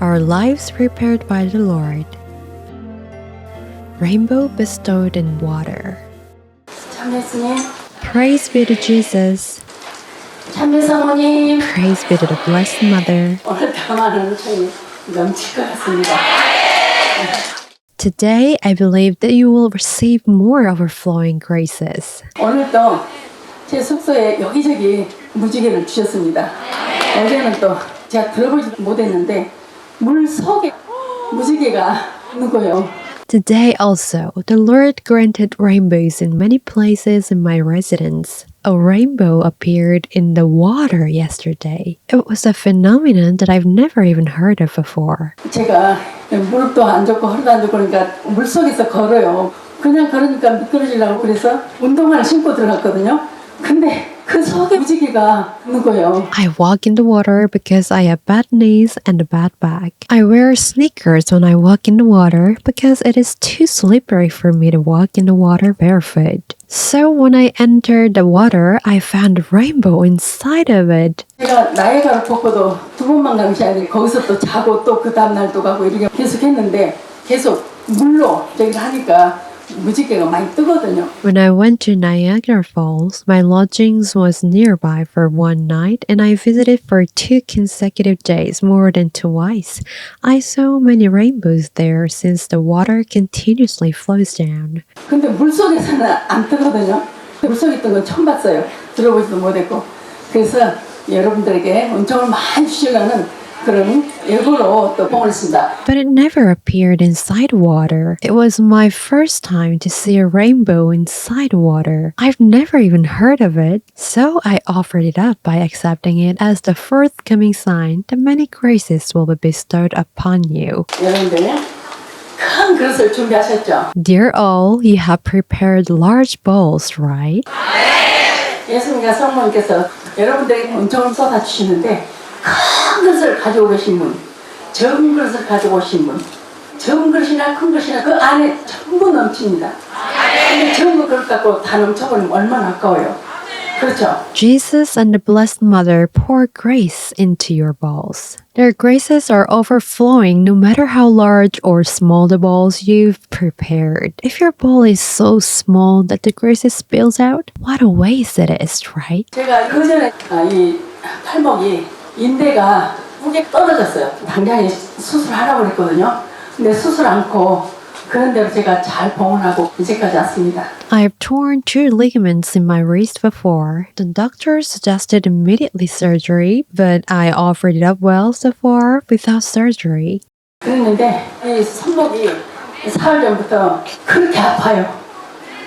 Our lives prepared by the Lord. Rainbow bestowed in water. 참 예수님, Praise be to Jesus. 참 사모님. Praise be to the Blessed Mother. 오늘 담아놓은 차이 넘칠 것 같습니다. Today, I believe that you will receive more overflowing graces. 오늘도 제 숙소에 여기저기 무지개를 주셨습니다. 어제는 또 제가 들어보지도 못했는데 물 속에 무지개가 있는 거예요. Today also, the Lord granted rainbows in many places in my residence. A rainbow appeared in the water yesterday. It was a phenomenon that I've never even heard of before. 제가 무릎도 안 좋고 허리도 안 좋고 그러니까 물속에서 걸어요. 그냥 걸으니까 미끄러지려고 그래서 운동화를 신고 들어갔거든요. 근데 그 속에 무지개가 있는 거예요. I walk in the water because I have bad knees and a bad back. I wear sneakers when I walk in the water because it is too slippery for me to walk in the water barefoot. So when I entered the water, I found a rainbow inside of it. 제가 나이아가라 폭포도 2번만 감시하니 거기서 또 자고 또 그 다음날 또 가고 이렇게 계속 했는데 계속 물로 저기를 하니까 무지개가 많이 뜨거든요. When I went to Niagara Falls, my lodgings was nearby for one night and I visited for 2 consecutive days, more than twice. I saw many rainbows there since the water continuously flows down. 근데 물속에서는 안 뜨거든요. 물속에 뜬 건 처음 봤어요. 들어보지도 못했고. 그래서 여러분들에게 은총을 많이 주시려는 그런 예고로 또 봉을 씁니다. But it never appeared inside water. It was my first time to see a rainbow inside water. I've never even heard of it, so I offered it up by accepting it as the forthcoming sign that many graces will be bestowed upon you. 여러분들 큰 그릇을 준비하셨죠? Dear all, you have prepared large bowls, right? 예수님과 성모님께서 여러분들에게 은총을 쏟아주시는데 큰 그릇을 가지고 계신 분, 적은 그릇을 가지고 오신 분, 적은 그릇이나 큰 그릇이나 그 안에 전부 넘칩니다. 근데 적은 그릇 갖고 다 넘쳐버리면 얼마나 아까워요. 그렇죠? Jesus and the Blessed Mother pour grace into your bowls. Their graces are overflowing no matter how large or small the bowls you've prepared. If your bowl is so small that the graces spills out, what a waste it is, right? 제가 그 전에 이 팔목이 인대가 무게 떨어졌어요. 당장에 수술하라고 그랬거든요. 근데 수술 않고 그런 대로 제가 잘 봉헌하고 이제까지 왔습니다. I have torn 2 ligaments in my wrist before. The doctor suggested immediately surgery, but I offered it up well so far without surgery. 그랬는데 이 손목이 사흘 전부터 그렇게 아파요.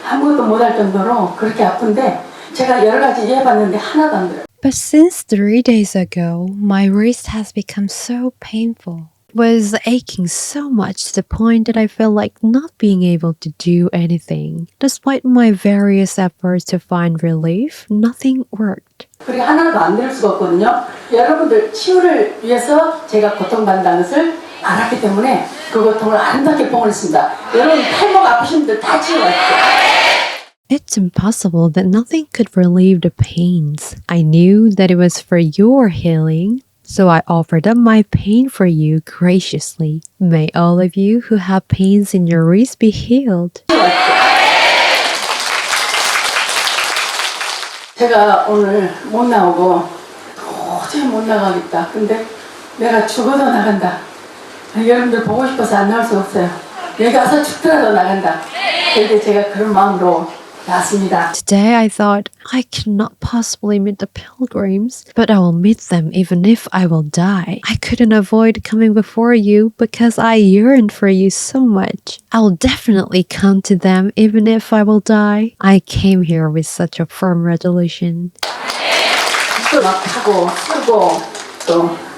아무것도 못할 정도로 그렇게 아픈데 제가 여러 가지 해봤는데 하나도 안 들어요. But since 3 days ago, my wrist has become so painful. Was aching so much to the point that I felt like not being able to do anything. Despite my various efforts to find relief, nothing worked. 그게 하나도 안 될 수가 없거든요. 여러분들 치유를 위해서 제가 고통받는다는 것을 알았기 때문에 그 고통을 아름답게 봉헌했습니다. 여러분 팔목 아프신 분들 다 치유하십시오. It's impossible that nothing could relieve the pains. I knew that it was for your healing, so I offered up my pain for you graciously. May all of you who have pains in your wrist be healed. 제가 오늘 못 나오고 도저히 못 나가겠다. 근데 내가 죽어도 나간다. 여러분들 보고 싶어서 안 나올 수 없어요. 여기 와서 죽더라도 나간다. 그런데 제가 그런 마음으로 나왔습니다. Today I thought I cannot possibly meet the pilgrims, but I will meet them even if I will die. I couldn't avoid coming before you because I yearned for you so much. I will definitely come to them even if I will die. I came here with such a firm resolution. 또 막 타고 쓰고 또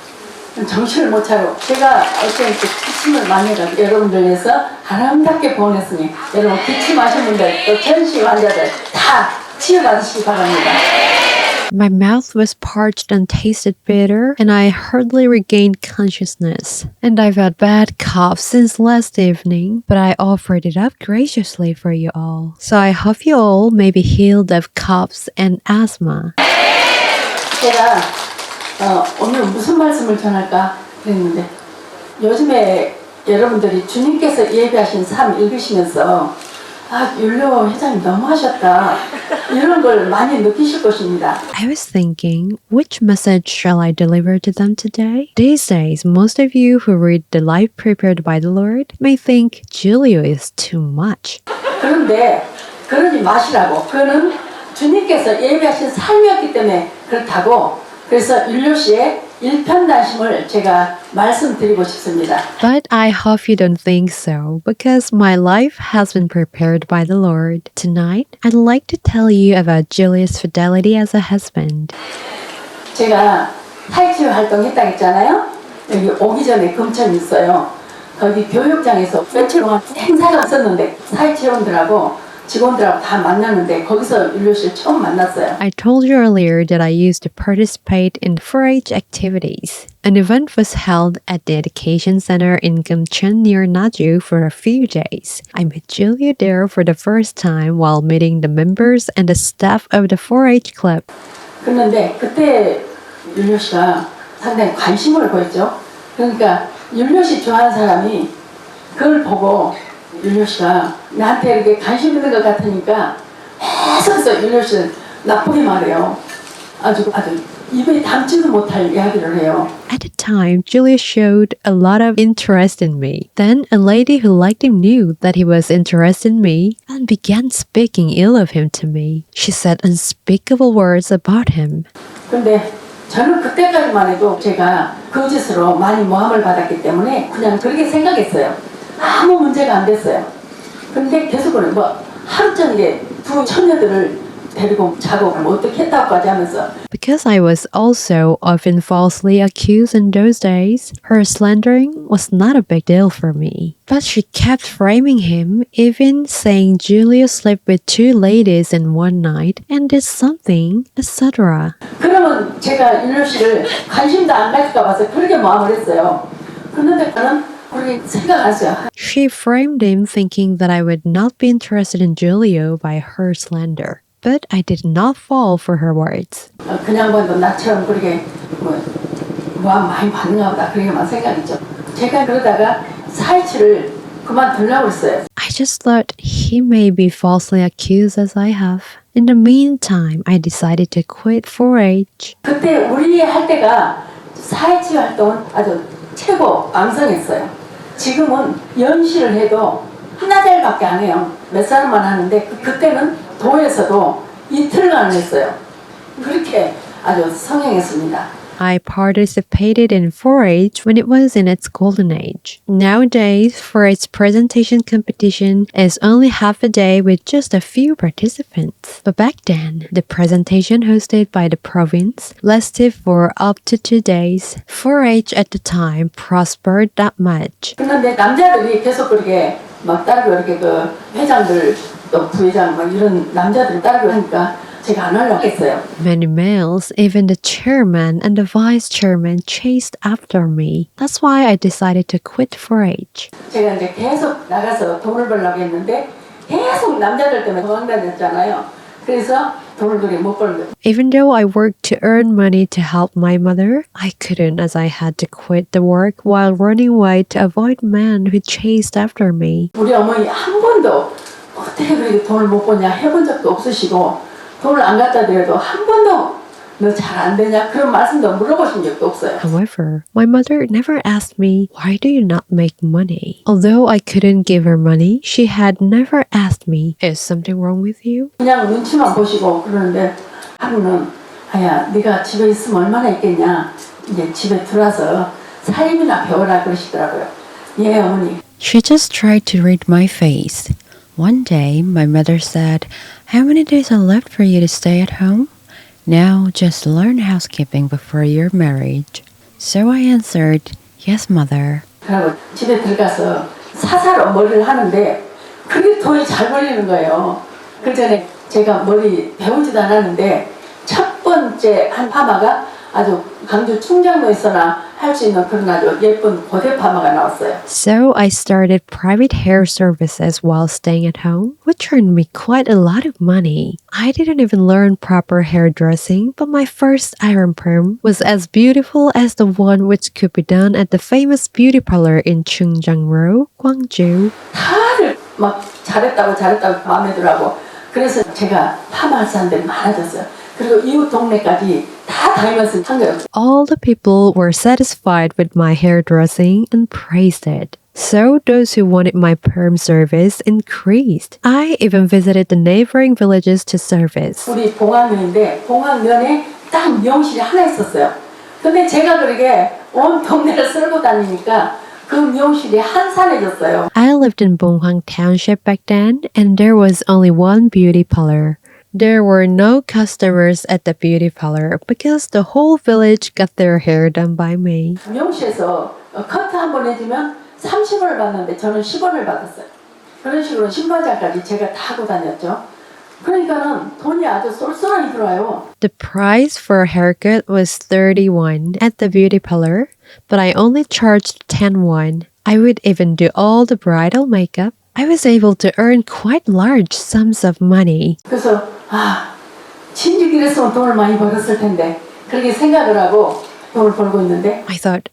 정신을 못 차리고 제가 어떤 기침을 많이 해가지고 여러분들 위해서 아름답게 봉헌했으니 여러분 기침하신 분들 또 전신 환자들 다 치유받으시기 바랍니다. My mouth was parched and tasted bitter, and I hardly regained consciousness. And I've had bad cough since last evening, but I offered it up graciously for you all. So I hope you all may be healed of coughs and asthma. 제가 오늘 무슨 말씀을 전할까 그랬는데 요즘에 여러분들이 주님께서 예배하신 삶 읽으시면서 아, 율료 회장님 너무 하셨다. 이런 걸 많이 느끼실 것입니다. I was thinking, which message shall I deliver to them today? These days, most of you who read the life prepared by the Lord may think Julio is too much. 그런데 그러지 마시라고. 그거는 주님께서 예배하신 삶이었기 때문에 그렇다고. 그래서 율료 씨의 일편단심을 제가 말씀드리고 싶습니다. But I hope you don't think so, because my life has been prepared by the Lord. Tonight, I'd like to tell you about Julia's fidelity as a husband. 제가 타이치 활동했다 했잖아요. 여기 오기 전에 금천이 있어요. 거기 교육장에서 며칠 동안 행사가 있었는데 사회체험들하고 직원들하고 다 만났는데 거기서 율료 씨를 처음 만났어요. I told you earlier that I used to participate in 4-H activities. An event was held at the education center in Gumcheon near Naju for a few days. I met Julia there for the first time while meeting the members and the staff of the 4-H club. 그런데 그때 율료 씨가 상당히 관심을 보였죠. 그러니까 율료 씨 좋아하는 사람이 그걸 보고 율료 씨가 나한테 이렇게 관심 있는 것 같으니까 계속해서 율료 씨는 나쁘게 말해요. 아주 입에 담지도 못할 이야기를 해요. At the time, Julia showed a lot of interest in me. Then, a lady who liked him knew that he was interested in me and began speaking ill of him to me. She said unspeakable words about him. 근데 저는 그때까지만 해도 제가 거짓으로 많이 모함을 받았기 때문에 그냥 그렇게 생각했어요. 아무 문제가 안 됐어요. 근데 계속은 뭐 하루 종일 두 처녀들을 데리고 자고 뭐 어떻게 했다고까지 하면서 Because I was also often falsely accused in those days, her slandering was not a big deal for me. But she kept framing him, even saying Julia slept with 2 ladies in one night and did something, etc. 그러면 제가 율료 씨를 관심도 안 가질까 봐서 그렇게 모함을 했어요. 그런데 저는 그렇게 생각 안 했어요. She framed him thinking that I would not be interested in Julio by her slander. But I did not fall for her words. 그냥 봐도 나처럼 그렇게 모함 많이 받는가 보다 그렇게만 생각했죠. 제가 그러다가 사회치를 그만두려고 했어요. I just thought he may be falsely accused as I have. In the meantime, I decided to quit 4-H. 그때 우리 할 때가 사회치 활동은 아주 최고 왕성했어요. 지금은 연시를 해도 하나달밖에 안 해요. 몇 사람만 하는데 그때는 도에서도 이틀간 했어요. 그렇게 아주 성행했습니다. I participated in 4-H when it was in its golden age. Nowadays, 4-H presentation competition is only half a day with just a few participants. But back then, the presentation hosted by the province lasted for up to 2 days. 4-H at the time prospered that much. 그런데 남자들이 계속 그렇게 막 따르고 이렇게 그 회장들 또 부회장 막 이런 남자들이 따르고 하니까 제가 안 하려고 했어요. Many males, even the chairman and the vice chairman, chased after me. That's why I decided to quit 4-H. 제가 이제 계속 나가서 돈을 벌려고 했는데 계속 남자들 때문에 도망다녔잖아요. 그래서 돈을 그렇게 못 벌는 거예요. Even though I worked to earn money to help my mother, I couldn't as I had to quit the work while running away to avoid men who chased after me. 우리 어머니 한 번도 어떻게 그렇게 돈을 못 버냐 해본 적도 없으시고 돈을 안 갖다 드려도 한 번도 너 잘 안 되냐 그런 말씀도 물어보신 적도 없어요. However, my mother never asked me, why do you not make money? Although I couldn't give her money, she had never asked me, is something wrong with you? 그냥 눈치만 보시고 그러는데 하루는 아야 네가 집에 있으면 얼마나 있겠냐 이제 집에 들어와서 살림이나 배워라 그러시더라고요. 예 어머니. She just tried to read my face. One day, my mother said, how many days are left for you to stay at home? Now, just learn housekeeping before your marriage. So I answered, yes, mother. 그리고 집에 들어가서 사사로 머리를 하는데 그게 돈이 잘 벌리는 거예요. 그 전에 제가 머리 배우지도 않았는데 첫 번째 한 파마가 아주 강주 충장로에서나 할 수 있는 그런 아주 예쁜 고대 파마가 나왔어요. So I started private hair services while staying at home, which earned me quite a lot of money. I didn't even learn proper hairdressing, but my first iron perm was as beautiful as the one which could be done at the famous beauty parlor in Chungjeong-ro, Gwangju. 다들 막 잘했다고 마음에 들어하고 그래서 제가 파마할 사람들이 많아졌어요. 그리고 이웃 동네까지 다 다니면서 한 거예요. All the people were satisfied with my hairdressing and praised it. So those who wanted my perm service increased. I even visited the neighboring villages to service. 우리 봉황면인데 봉황면에 딱 미용실이 하나 있었어요. 근데 제가 그러게 온 동네를 쓸고 다니니까 그 미용실이 한산해졌어요. I lived in Bonghang Township back then, and there was only one beauty parlor. There were no customers at the beauty parlor because the whole village got their hair done by me. 미용실에서 커트 한 번 해주면 30원을 받는데 저는 10원을 받았어요. 그런 식으로 신발장까지 제가 다 하고 다녔죠. 그러니까는 돈이 아주 쏠쏠하게 들어와요. The price for a haircut was 30 won at the beauty parlor, but I only charged 10 won. I would even do all the bridal makeup. I was able to earn quite large sums of money. 그래서 진즉 이랬으면 돈을 많이 벌었을 텐데 그렇게 생각을 하고 돈을 벌고 있는데 I thought,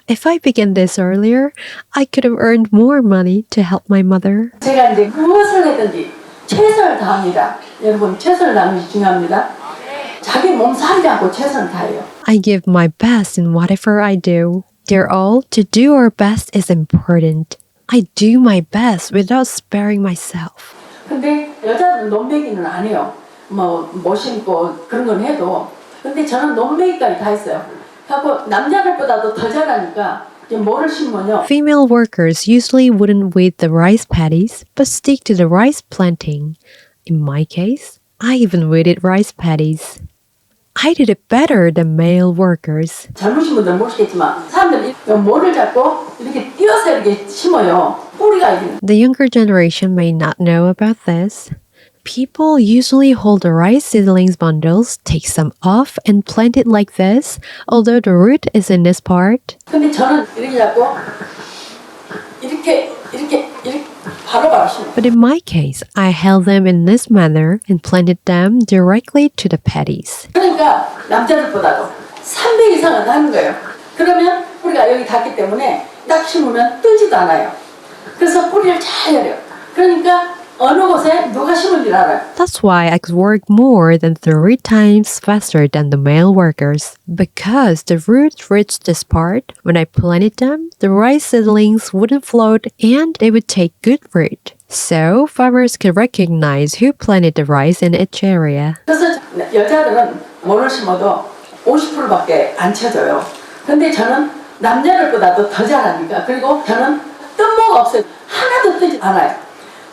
if I began this earlier, I could have earned more money to help my mother. 제가 이제 무엇을 하든지 최선을 다합니다. 여러분 최선을 다하는 것이 중요합니다. 자기 몸 살지 않고 최선을 다해요. I give my best in whatever I do. Dear all, to do our best is important. I do my best without sparing myself. 근데 여자는 논매기는 안 해요. 뭐 신고 그런 건 해도. 근데 저는 논매기까지 다 했어요. 하고 남자들보다도 더 잘하니까 이제 뭐를 신면요. Female workers usually wouldn't weed the rice paddies, but stick to the rice planting. In my case, I even weeded rice paddies. I did it better than male workers. 젊으신 분들은 모르시겠지만 사람들이 모를 잡고 이렇게 띄어서 이렇게 심어요. 뿌리가 있는. The younger generation may not know about this. People usually hold the rice seedlings bundles, take some off, and plant it like this, although the root is in this part. 근데 저는 이렇게 잡고 이렇게 바로바로 심어. But in my case, I held them in this manner and planted them directly to the paddies. 그러니까 남자들보다도 3배 이상은 하는 거예요. 그러면 뿌리가 여기 닿기 때문에 딱 심으면 뜨지도 않아요. 그래서 뿌리를 잘 열어요. 그러니까 어느 곳에 누가 심은지 알아요. That's why I could work more than 3 times faster than the male workers. Because the roots reached this part, when I planted them, the rice seedlings wouldn't float and they would take good root. So farmers could recognize who planted the rice in each area. 그래서 여자들은 뭐를 심어도 50%밖에 안 쳐져요. 근데 저는 남자들보다도 더 잘하니까. 그리고 저는 뜬모가 없어요. 하나도 뜨지 않아요.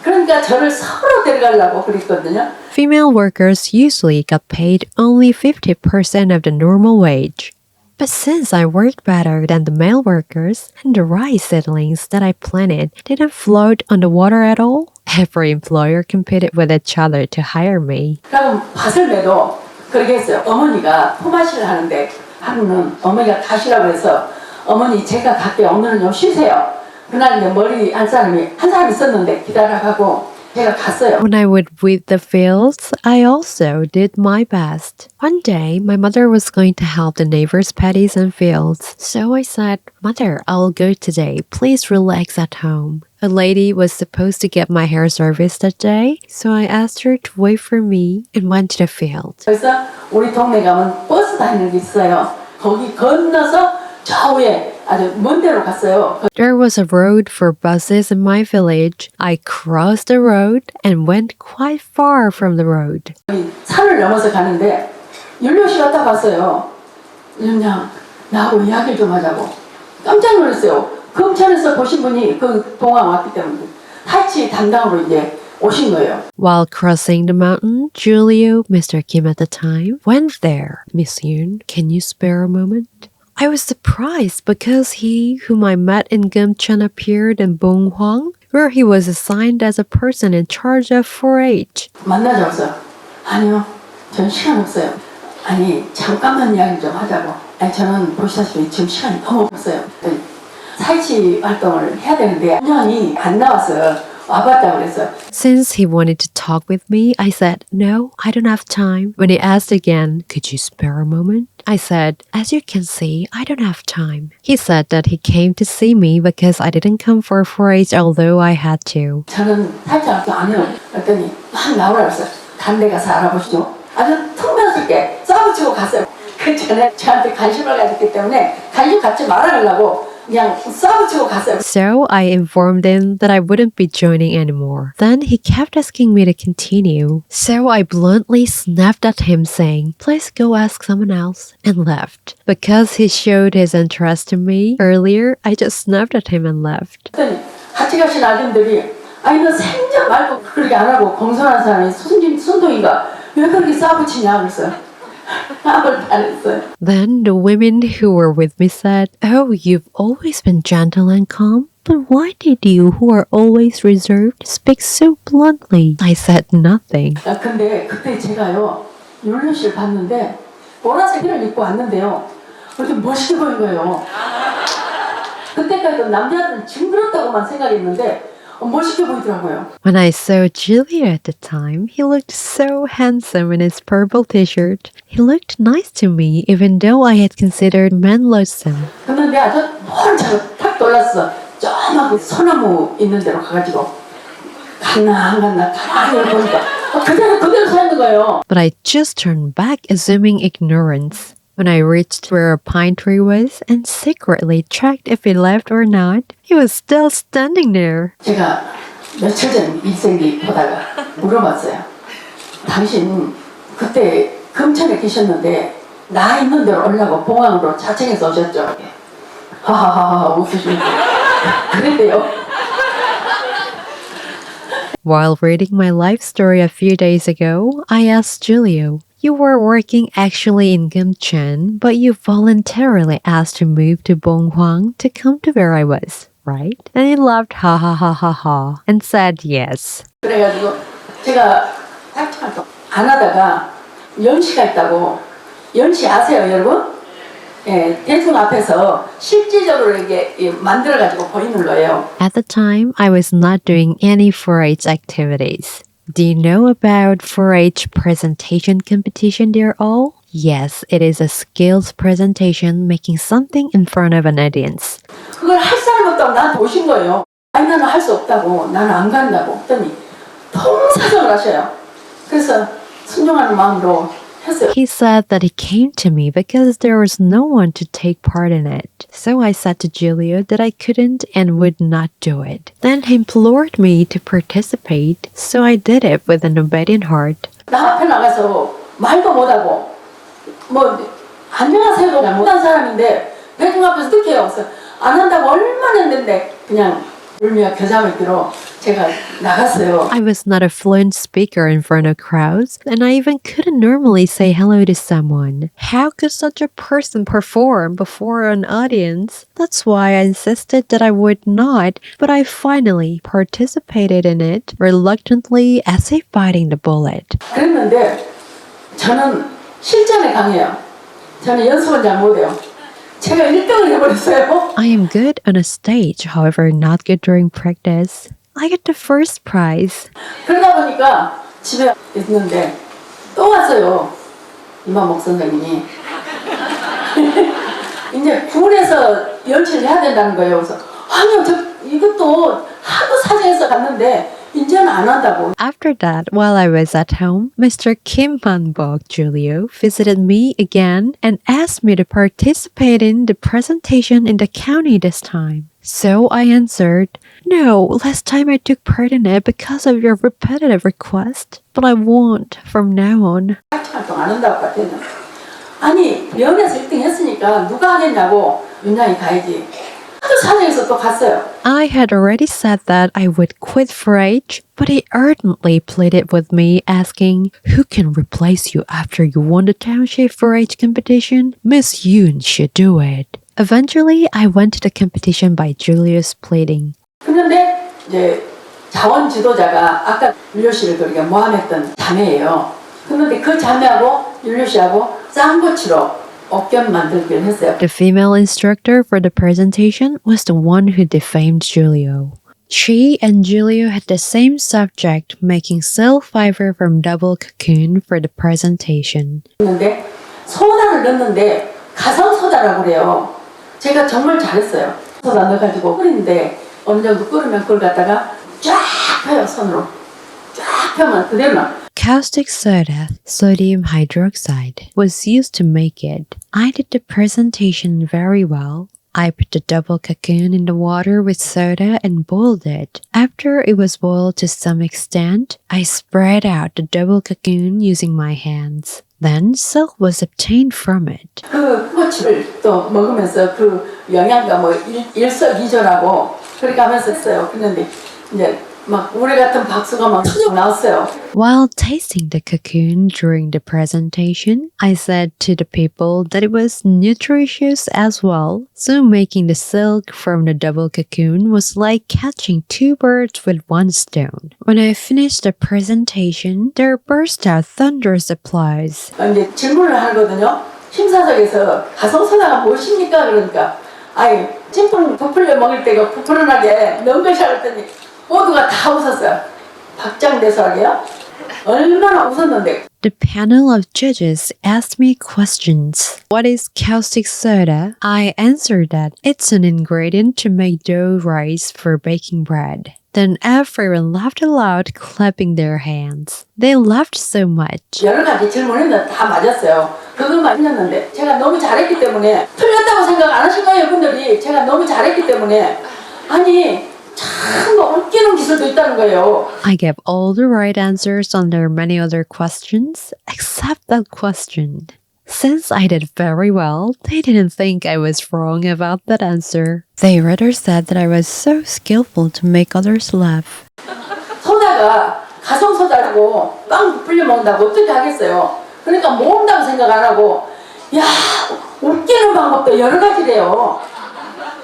그러니까 저를 서로 데려가려고 그랬거든요. Female workers usually got paid only 50% of the normal wage. But since I worked better than the male workers and the rice seedlings that I planted didn't float on the water at all, every employer competed with each other to hire me. 그럼 밭을 매도 그렇게 했어요. 어머니가 포마시를 하는데 하루는 어머니가 가시라고 해서 어머니 제가 갈게요. 오늘은 좀 쉬세요. 그날 이제 머리 한 사람이 있었는데 기다려가고 제가 갔어요. When I would weed the fields, I also did my best. One day, my mother was going to help the neighbors' paddies and fields. So I said, Mother, I'll go today. Please relax at home. A lady was supposed to get my hair service that day, so I asked her to wait for me and went to the field. 그래서 우리 동네 가면 버스 다니는 게 있어요. 거기 건너서 저 위에 아주 먼 데로 갔어요. There was a road for buses in my village. I crossed the road and went quite far from the road. 산을 넘어서 가는데 윤료 씨가 딱 봤어요. 윤양 나하고 이야기를 좀 하자고. 깜짝 놀랐어요. 금천에서 보신 분이 그 동안 왔기 때문에 타치 담당으로 이제 오신 거예요. While crossing the mountain, Julio, Mr. Kim at the time, went there. Miss Yoon, can you spare a moment? I was surprised because he, whom I met in Gyeongcheon, appeared in Bonghwang, where he was assigned as a person in charge of 4-H. 만나자고서 아니요, 전 시간 없어요. 아니 잠깐만 이야기 좀 하자고. 아니 저는 보시다시피 지금 시간이 너무 없어요. 사이치 활동을 해야 되는데 분명히 안 나와서 와봤다고 그랬어요. Since he wanted to talk with me, I said, "No, I don't have time." When he asked again, "Could you spare a moment?" I said, "As you can see, I don't have time." He said that he came to see me because I didn't come for 4-H although I had to. 저는 사이치 활동 안 해요. 그랬더니 막 나오라 그랬어요. 다른 데 가서 알아보시죠. 아주 퉁명스럽게 싸우치고 갔어요. 그 전에 저한테 관심을 가졌기 때문에 관심 갖지 말아달라고 그냥 싸우치고 갔어요. So I informed him that I wouldn't be joining anymore. Then he kept asking me to continue. So I bluntly snapped at him saying, "Please go ask someone else," and left. Because he showed his interest in me earlier, I just snapped at him and left. 그랬더니 같이 가신 아줌들이 아니 너 생전 말고 그렇게 안 하고 공손한 사람이 순둥이가 왜 그렇게 싸우치냐 그랬어요. 아무것도 안 했어요. Then the women who were with me said, "Oh, you've always been gentle and calm. But why did you, who are always reserved, speak so bluntly?" I said nothing. 근데 그때 제가요 율리 씨를 봤는데 보라색 옷을 입고 왔는데요 이렇게 멋있게 보인 거예요. 그때까지도 남자들은 징그럽다고만 생각했는데 멋있게 보이더라고요. When I saw Julia at the time, he looked so handsome in his purple t-shirt. He looked nice to me even though I had considered men loathsome. 근데 아주 먼 차로 탁 돌았어. 저막 소나무 있는 데로 가가지고 갔나 안 갔나 가만히 보니까 그대로 서 있는 거예요. But I just turned back, assuming ignorance. When I reached where a pine tree was and secretly checked if he left or not, he was still standing there. 제가 며칠 전 일생기 보다가 물어봤어요. 당신 그때 금천에 계셨는데 나 있는 데로 오려고 봉황으로 자청해서 오셨죠? 하하하하 웃으시면서 그랬대요. While reading my life story a few days ago, I asked Julio, "You were working actually in Gimcheon, but you voluntarily asked to move to Bonghwang to come to where I was, right?" And he laughed ha ha ha ha ha and said yes. 그래가지고 제가 활동 안 하다가 연시가 있다고 연시 아세요 여러분? 예, 대중 앞에서 실질적으로 이게 만들어가지고 보이는 거예요. At the time, I was not doing any 4-H activities. Do you know about 4-H presentation competition, dear all? Yes, it is a skills presentation making something in front of an audience. 그걸 할 사람 없다고 나한테 오신 거예요. 아니 나는 할 수 없다고 나는 안 간다고 했더니 통사정을 하셔요. 그래서 순종하는 마음으로 했어요. He said that he came to me because there was no one to take part in it. So I said to Julia that I couldn't and would not do it. Then he implored me to participate, so I did it with an obedient heart. 나 앞에 나가서 말도 못하고 뭐 안녕하세요도 못한 사람인데 대중 앞에서 어떻게 해요? 그래서 안 한다고 얼마나 했는데 그냥 울며 겨자고 있기로 제가 나갔어요. I was not a fluent speaker in front of crowds, and I even couldn't normally say hello to someone. How could such a person perform before an audience? That's why I insisted that I would not, but I finally participated in it, reluctantly as if biting the bullet. 그랬는데 저는 실전에 강해요. 저는 연습은 잘 못해요. 제가 1등을 해버렸어요. I am good on a stage, however not good during practice. I get the first prize. 그러다 보니까 집에 있는데 또 왔어요. 이만목 선생님이. 이제 군에서 연출을 해야 된다는 거예요. 그래서 아니요, 이것도 하도 사정해서 갔는데 이제는 안 한다고. After that, while I was at home, Mr. Kim Han-bok Julio visited me again and asked me to participate in the presentation in the county this time. So I answered, "No, last time I took part in it because of your repetitive request, but I won't from now on." 활동 안 한다고 같았냐. 아니, 면에서 1등 했으니까 누가 하겠냐고 윤양이 가야지. 하도 사정해서 또 갔어요. I had already said that I would quit 4-H, but he ardently pleaded with me, asking, "Who can replace you after you won the township 4-H competition? Miss Yoon should do it." Eventually, I went to the competition by Julius pleading. 그런데 이제 자원 지도자가 아까 율려 씨를 그렇게 모함했던 자매예요. 그런데 그 자매하고 율려 씨하고 짱고치로 어깨 만들기를 했어요. The female instructor for the presentation was the one who defamed Julio. She and Julio had the same subject, making silk fiber from double cocoon for the presentation. 근데 소다를 넣는데 가성 소다라고 그래요. 제가 정말 잘했어요. 소다 넣어가지고 끓이는데 어느 정도 끓으면 그걸 갖다가 쫙 펴요, 손으로. 쫙 펴면 그대로 나. Caustic soda, sodium hydroxide, was used to make it. I did the presentation very well. I put the double cocoon in the water with soda and boiled it. After it was boiled to some extent, I spread out the double cocoon using my hands. Then silk was obtained from it. 그 꼬치를 또 먹으면서 그 영양가 뭐 일석이조라고 그렇게 하면서 했어요. 그런데 이제 막 우리 같은 박수가 막 쭉 나왔어요. While tasting the cocoon during the presentation, I said to the people that it was nutritious as well, so making the silk from the double cocoon was like catching two birds with one stone. When I finished the presentation, there burst out thunderous applause. 이제 질문을 하거든요. 심사석에서 가성소다가 무엇입니까? 그러니까 아이 찜통 부풀려 먹을 때가 부풀어나게 넣은 것이라 그랬더니 모두가 다 웃었어요. 박장대소하게요. 얼마나 웃었는데. The panel of judges asked me questions. What is caustic soda? I answered that it's an ingredient to make dough rise for baking bread. Then everyone laughed aloud, clapping their hands. They laughed so much. 여러 가지 질문했는데 다 맞았어요. 그것만 틀렸는데 제가 너무 잘했기 때문에 틀렸다고 생각 안 하실 거예요, 분들이. 제가 너무 잘했기 때문에 아니 참 웃기는 기술도 있다는 거예요. I gave all the right answers on their many other questions, except that question. Since I did very well, they didn't think I was wrong about that answer. They rather said that I was so skillful to make others laugh. 소다가 가성소다라고 빵 부풀려 먹는다고 어떻게 하겠어요? 그러니까 모은다고 생각 안 하고 야 웃기는 방법도 여러 가지래요.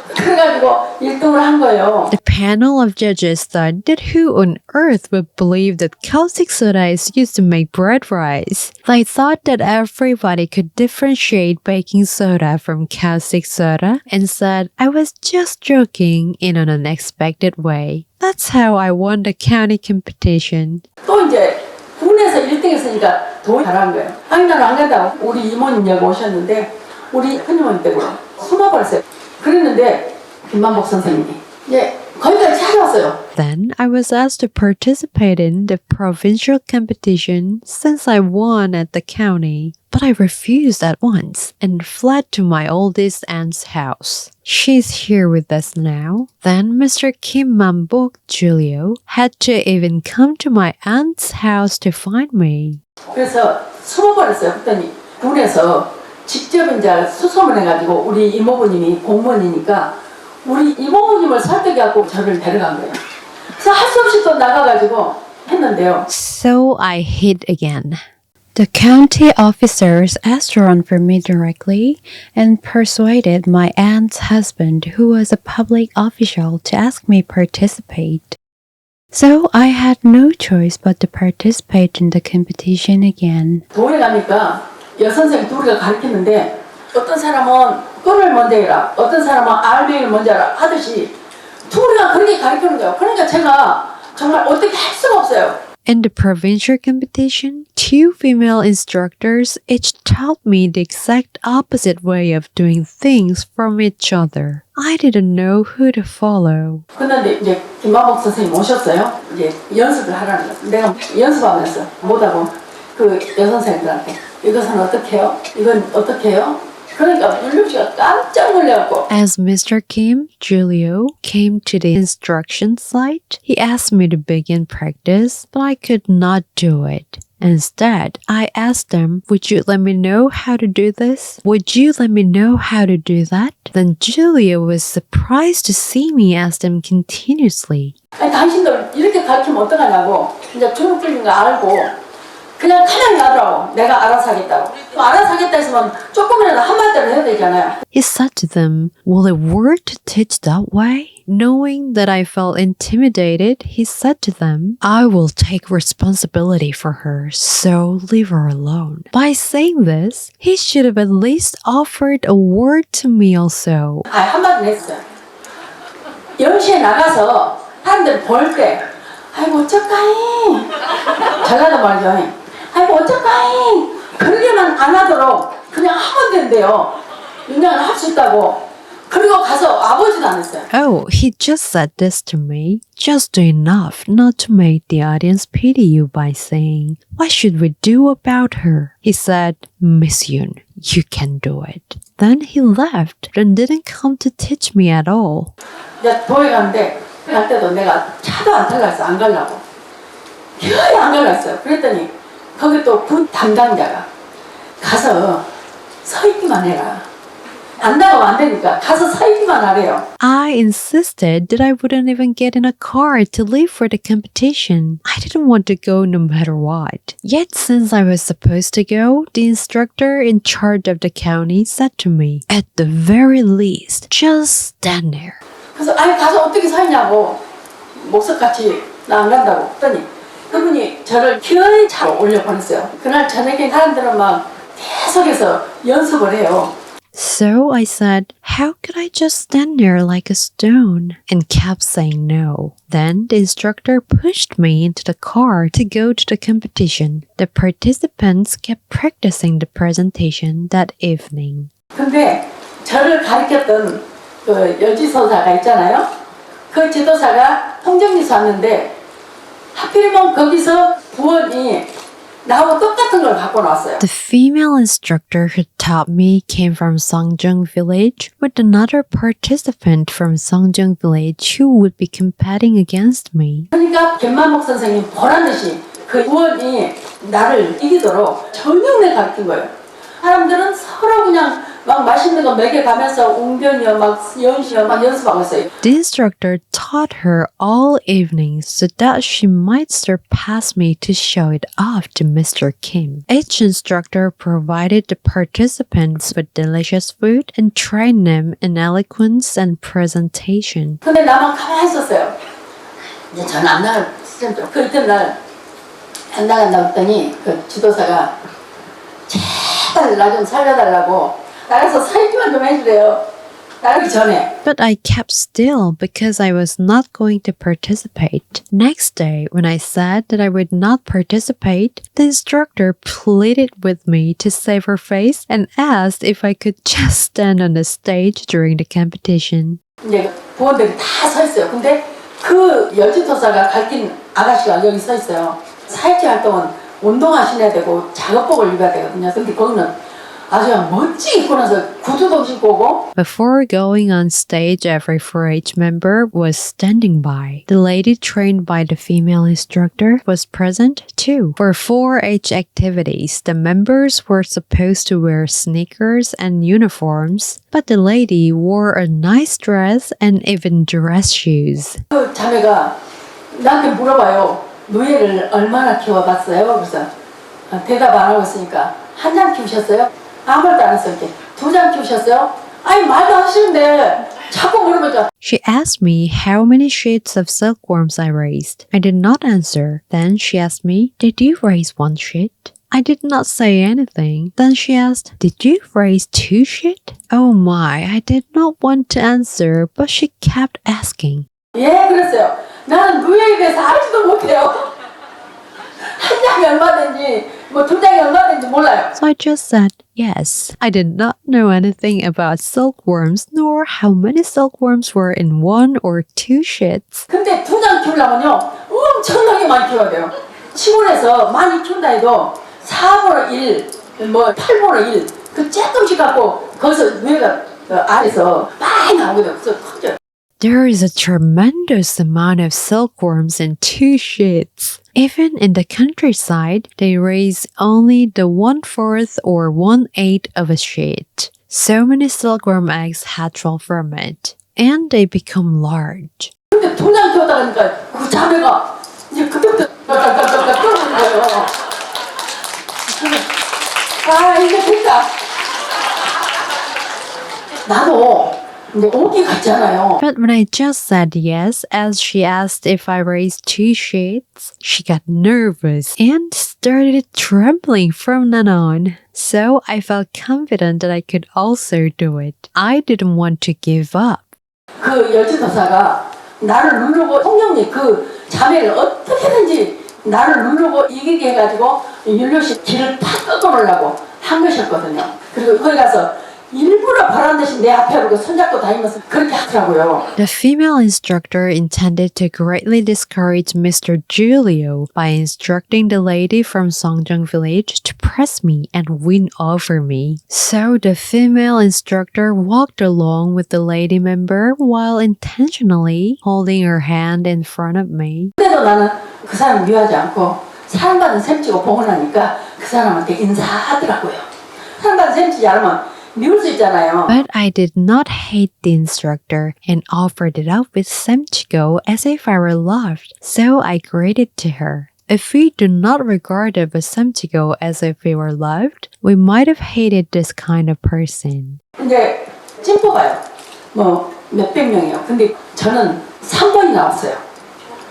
그래가지고 1등을 한 거예요. The panel of judges thought that who on earth would believe that caustic soda is used to make bread rise? They thought that everybody could differentiate baking soda from caustic soda and said I was just joking in an unexpected way. That's how I won the county competition. 또 이제 군에서 1등 했으니까 더 잘한 거예요. 아니 나는 안 간다고. 우리 이모님 여기 오셨는데 우리 큰이모님 때문에 숨어버렸어요. 그랬는데 김만복 선생님이 거기까지 찾아왔어요. Then I was asked to participate in the provincial competition since I won at the county. But I refused at once and fled to my oldest aunt's house. She's here with us now. Then Mr. Kim Mambok Julio had to even come to my aunt's house to find me. 그래서 숨어버렸어요. 그랬더니 군에서 직접 이제 수소문해가지고 우리 이모부님이 공무원이니까 우리 이모부님을 설득해갖고 저를 데려간 거예요. 그래서 할 수 없이 또 나가가지고 했는데요. So I hid again. The county officers asked to run for me directly and persuaded my aunt's husband, who was a public official, to ask me participate. So I had no choice but to participate in the competition again. 동에 가니까 여선생 둘이가 가르치는데 어떤 사람은 끈을 먼저 해라, 어떤 사람은 알맹이를 먼저 해라 하듯이 둘이가 그렇게 가르치는 거예요. 그러니까 제가 정말 어떻게 할 수가 없어요. In the provincial competition, two female instructors each taught me the exact opposite way of doing things from each other. I didn't know who to follow. 그런데 이제 김만복 선생님 오셨어요. 이제 연습을 하라는 거예요. 내가 연습하면서 못하고 그 여선생님들한테 이것은 어떻게 해요? 이건 어떻게 해요? 그러니까 윤룡 씨가 깜짝 놀래갖고 As Mr. Kim Julio came to the instruction site, he asked me to begin practice, but I could not do it. Instead, I asked them, would you let me know how to do this? Would you let me know how to do that? Then Julio was surprised to see me ask them continuously. 아니 당신들 이렇게 가르치면 어떡하냐고 이제 중국적인 거 알고 그냥 가만히 놔두라고. 내가 알아서 하겠다고. 알아서 하겠다 했으면 조금이라도 한마디로 해야 되잖아요. He said to them, "Will it work to teach that way?" Knowing that I felt intimidated, he said to them, "I will take responsibility for her, so leave her alone." By saying this, he should have at least offered a word to me also. 한마디 했어요. 연시에 나가서 사람들 볼 때, 아이고 어쩔까이? 전라도 말이죠. 아이고 어쩔까이? 그러게만 안 하도록 그냥 하면 된대요. 그냥 할 수 있다고. 그리고 가서 아버지도 안 했어요. Oh, he just said this to me. Just do enough not to make the audience pity you by saying, "What should we do about her?" He said, "Miss Yoon, you can do it." Then he left and didn't come to teach me at all. 이제 도에 갔는데 갈 때도 내가 차도 안 타고 갔어. 안 가려고. 거의 안 가려고 했어요. 그랬더니 거기 또 군 담당자가 가서 서 있기만 해라. 안 나가면 안 되니까 가서 서 있기만 하래요. I insisted that I wouldn't even get in a car to leave for the competition. I didn't want to go no matter what. Yet since I was supposed to go, the instructor in charge of the county said to me, "At the very least, just stand there." 그래서 아니 가서 어떻게 서 있냐고 목석같이 나 안 간다고 했더니 그분이 저를 기어이 차로 올려보냈어요. 그날 저녁에 사람들은 막 계속해서 연습을 해요. So I said, "How could I just stand there like a stone?" and kept saying no. Then the instructor pushed me into the car to go to the competition. The participants kept practicing the presentation that evening. 근데 저를 가르쳤던 그 여지서사가 있잖아요. 그 지도사가 홍정리서 왔는데 하필이면 거기서 부원이 나하고 똑같은 걸 갖고 나왔어요. The female instructor who taught me came from Songjung Village with another participant from Songjung Village who would be competing against me. 그러니까 김만복 선생님 보란듯이 그 부원이 나를 이기도록 전형을 가르친 거예요. 사람들은 서로 그냥 막 맛있는 거 먹여가면서 웅변이요, 막 연시요, 막 연습하고 있어요. The instructor taught her all evening so that she might surpass me to show it off to Mr. Kim. Each instructor provided the participants with delicious food and trained them in eloquence and presentation. 근데 나만 가만히 있었어요. 이제 저는 안 나갈 시점도 그 이튿날 안 나간다고 했더니 그 지도사가 제발 나 좀 살려달라고 나가서 사인만 좀 해주래요. 나가기 전에. But I kept still because I was not going to participate. Next day, when I said that I would not participate, the instructor pleaded with me to save her face and asked if I could just stand on the stage during the competition. 이제 부원들이 다 서 있어요. 근데 그 여지도사가 가르친 아가씨가 여기 서 있어요. 사회체 활동은 운동하셔야 되고 작업복을 입어야 되거든요. 근데 거기는 아주 멋지게 입고 나서 구두도 신고 오고. Before going on stage, every 4-H member was standing by. The lady trained by the female instructor was present too. For 4-H activities, the members were supposed to wear sneakers and uniforms, but the lady wore a nice dress and even dress shoes. 그 자매가 나한테 물어봐요. 누에를 얼마나 키워봤어요? 그래서 대답 안 하고 있으니까 한 장 키우셨어요? 아무 말도 안 했어요. 이렇게 2장 키우셨어요? 아니 말도 하시는데 자꾸 물어보니까. She asked me how many sheets of silkworms I raised. I did not answer. Then she asked me, "Did you raise 1 sheet?" I did not say anything. Then she asked, "Did you raise 2 sheet?" Oh my, I did not want to answer, but she kept asking. 예, 그랬어요. 나는 누에에 대해서 알지도 못해요. 한 장이 얼마든지 뭐 2장이 얼마든지 몰라요. So I just said, yes. I did not know anything about silkworms, nor how many silkworms were in 1 or 2 sheets. 근데 2장 키우려면요 엄청나게 많이 키워야 돼요. 시골에서 많이 키운다 해도 4분의 1, 뭐 8분의 1, 그 조금씩 갖고 거기서 누에가 안에서 많이 나오거든요. 그래서 커져요. There is a tremendous amount of silkworms in 2 sheets. Even in the countryside, they raise only the 1/4 or 1/8 of a sheet. So many silkworm eggs hatch from it, and they become large. 근데 2장 키웠다 그러니까 그 자매가 이제 그때부터 끌어오는 거예요. 아, 이제 됐다. 나도 이제 오기 같잖아요. But when I just said yes, as she asked if I raised 2 sheets, she got nervous and started trembling from then on. So I felt confident that I could also do it. I didn't want to give up. 그 여주도사가 나를 누르고 성령님 그 자매를 어떻게든지 나를 누르고 이기게 해가지고 율료시 길을 다 꺾어놓으려고 한 것이었거든요. 그리고 거기 가서 일부러 바란 대신 내 앞에 오고 손잡고 다니면서 그렇게 하더라고요. The female instructor intended to greatly discourage Mr. Julio by instructing the lady from Songjong village to press me and win over me. So the female instructor walked along with the lady member while intentionally holding her hand in front of me. 근데도 나는 그 사람 미워하지 않고 사랑받은 셈치고 보고 나니까 그 사람한테 인사하더라고요. 사랑받은 셈치지 않으면 미울 수 있잖아요. But I did not hate the instructor and offered it up with Semchigo as if I were loved, so I greeted to her. If we do not regard it as Semchigo as if we were loved, we might have hated this kind of person. 이제 찜포가요. 뭐 몇백 명이요. 근데 저는 3번이 나왔어요.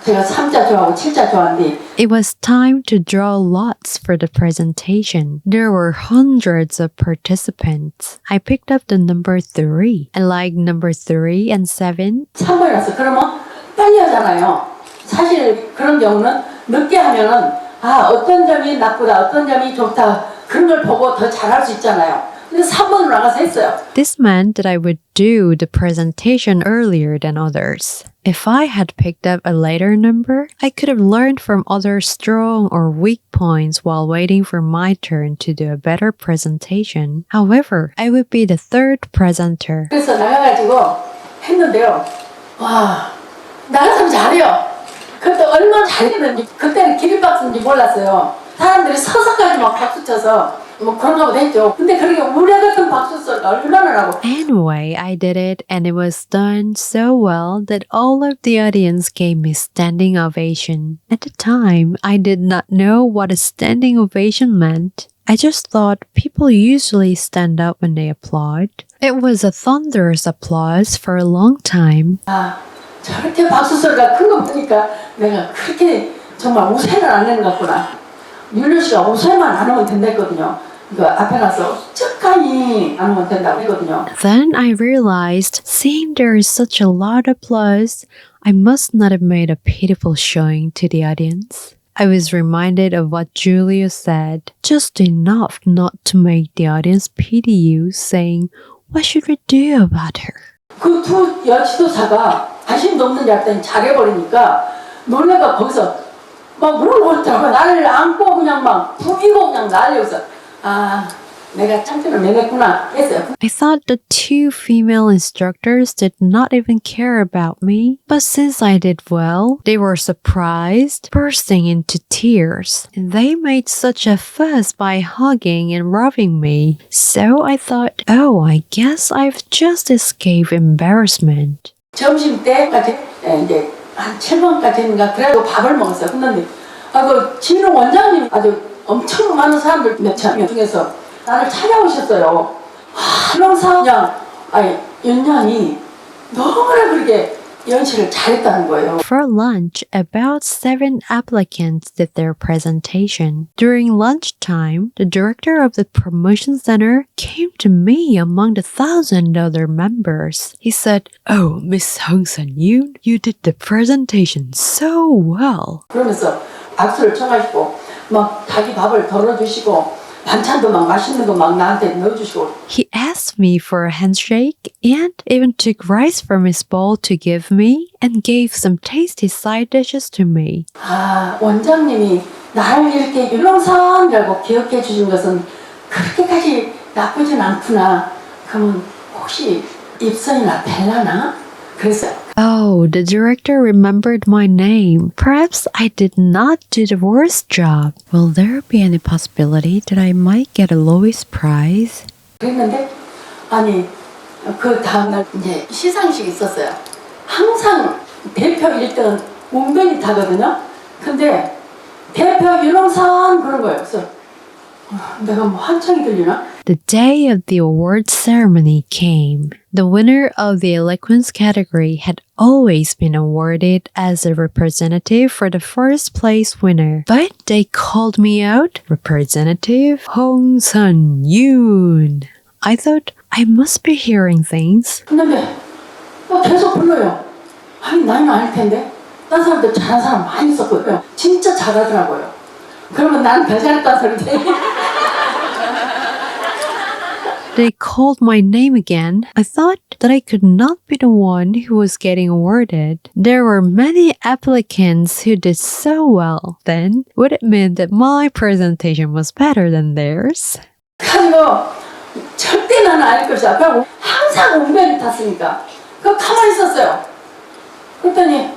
제가 3자 좋아하고 7자 좋아하는데 It was time to draw lots for the presentation. There were hundreds of participants. I picked up the number 3. I liked number 3 and 7. 3번이 나왔어요. 그러면 빨리 하잖아요. 사실 그런 경우는 늦게 하면은 어떤 점이 나쁘다, 어떤 점이 좋다 그런 걸 보고 더 잘할 수 있잖아요. 근데 3번으로 나가서 했어요. This meant that I would do the presentation earlier than others. If I had picked up a later number, I could have learned from other strong or weak points while waiting for my turn to do a better presentation. However, I would be the third presenter. 그래서 나가가지고 했는데요. 와, 나가서 잘해요. 그때 얼마나 잘했는지 그때는 기립박수인지 몰랐어요. 사람들이 서서까지 막 박수 쳐서 뭐 그런가 보다 했죠. 근데 그렇게 우레 같은 박수 소리가 얼마나 나고. Anyway, I did it and it was done so well that all of the audience gave me standing ovation. At the time, I did not know what a standing ovation meant. I just thought people usually stand up when they applaud. It was a thunderous applause for a long time. 저렇게 박수 소리가 큰 거 보니까 내가 그렇게 정말 우세를 안 내는 것 같구나. 율루 씨가 우세만 안 하면 된다 했거든요. 그 앞에 나서 쩍하니 안 하면 된다고 했거든요. Then I realized, seeing there is such a loud applause, I must not have made a pitiful showing to the audience. I was reminded of what Julia said, just enough not to make the audience pity you, saying, "What should we do about her?" 그 두 여지도사가 자신도 없는 줄 알았더니 잘해버리니까 놀래가 거기서 막 물어볼 때마다 나를 안고 그냥 막 부비고 그냥 난리여서 내가 참견을 내냈구나 했어요. I thought the 2 female instructors did not even care about me, but since I did well, they were surprised, bursting into tears. They made such a fuss by hugging and rubbing me. So I thought, oh, I guess I've just escaped embarrassment. 점심 때까지 이제 한 7번까지인가 그래도 밥을 먹었어요. 근데 그 진우 원장님 아주 엄청 많은 사람들 몇천 명 중에서 나를 찾아오셨어요. 항상 그냥 윤양이 너무나 그렇게 연시를 잘했다는 거예요. For lunch, about 7 applicants did their presentation. During lunchtime, the director of the promotion center came to me among the 1,000 other members. He said, "Oh, Miss Hong Sun-yoon, you did the presentation so well." 그러면서 박수를 쳐가지고 막 자기 밥을 덜어주시고 반찬도 막 맛있는 거 막 나한테 넣어주시고. He asked me for a handshake and even took rice from his bowl to give me and gave some tasty side dishes to me. 원장님이 나를 이렇게 유명선이라고 기억해 주신 것은 그렇게까지 나쁘진 않구나. 그러면 혹시 입선이나 될라나? 그랬어요. Oh, the director remembered my name. Perhaps I did not do the worst job. Will there be any possibility that I might get a Lois Prize? 그랬는데 그 다음날 이제 시상식이 있었어요. 항상 대표 1등은 운변이 타거든요. 근데 대표 유명선 그런 거예요. 그래서 내가 뭐 한창이 들리나? The day of the awards ceremony came. The winner of the eloquence category had always been awarded as a representative for the first place winner. But they called me out, Representative Hong Sun-yoon. I thought I must be hearing things. 근데 계속 불러요. 아니 나이는 아닐 텐데. 딴 사람들 잘하는 사람 많이 있었거든요. 진짜 잘하더라고요. 그러면 나는 더 잘했다는 소리지. They called my name again. I thought that I could not be the one who was getting awarded. There were many applicants who did so well. Then, would it mean that my presentation was better than theirs? 가지고 절대 나는 아닐 것이다. 그러고 항상 운명이 탔으니까. 그 가만히 있었어요. 그랬더니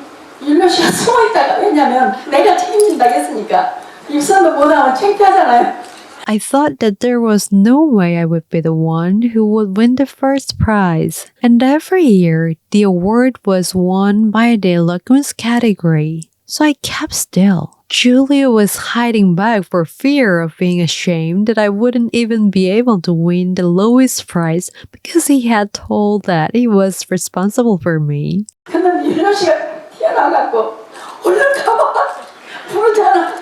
율려 씨가 숨어 있다가 왜냐면 내가 책임진다고 했으니까 입선도 못하면 창피하잖아요. I thought that there was no way I would be the one who would win the first prize. And every year, the award was won by the eloquence category. So I kept still. Julia was hiding back for fear of being ashamed that I wouldn't even be able to win the lowest prize because he had told that he was responsible for me. 근데 율려 씨가 튀어나와갖고 얼른 가봐 부르잖아.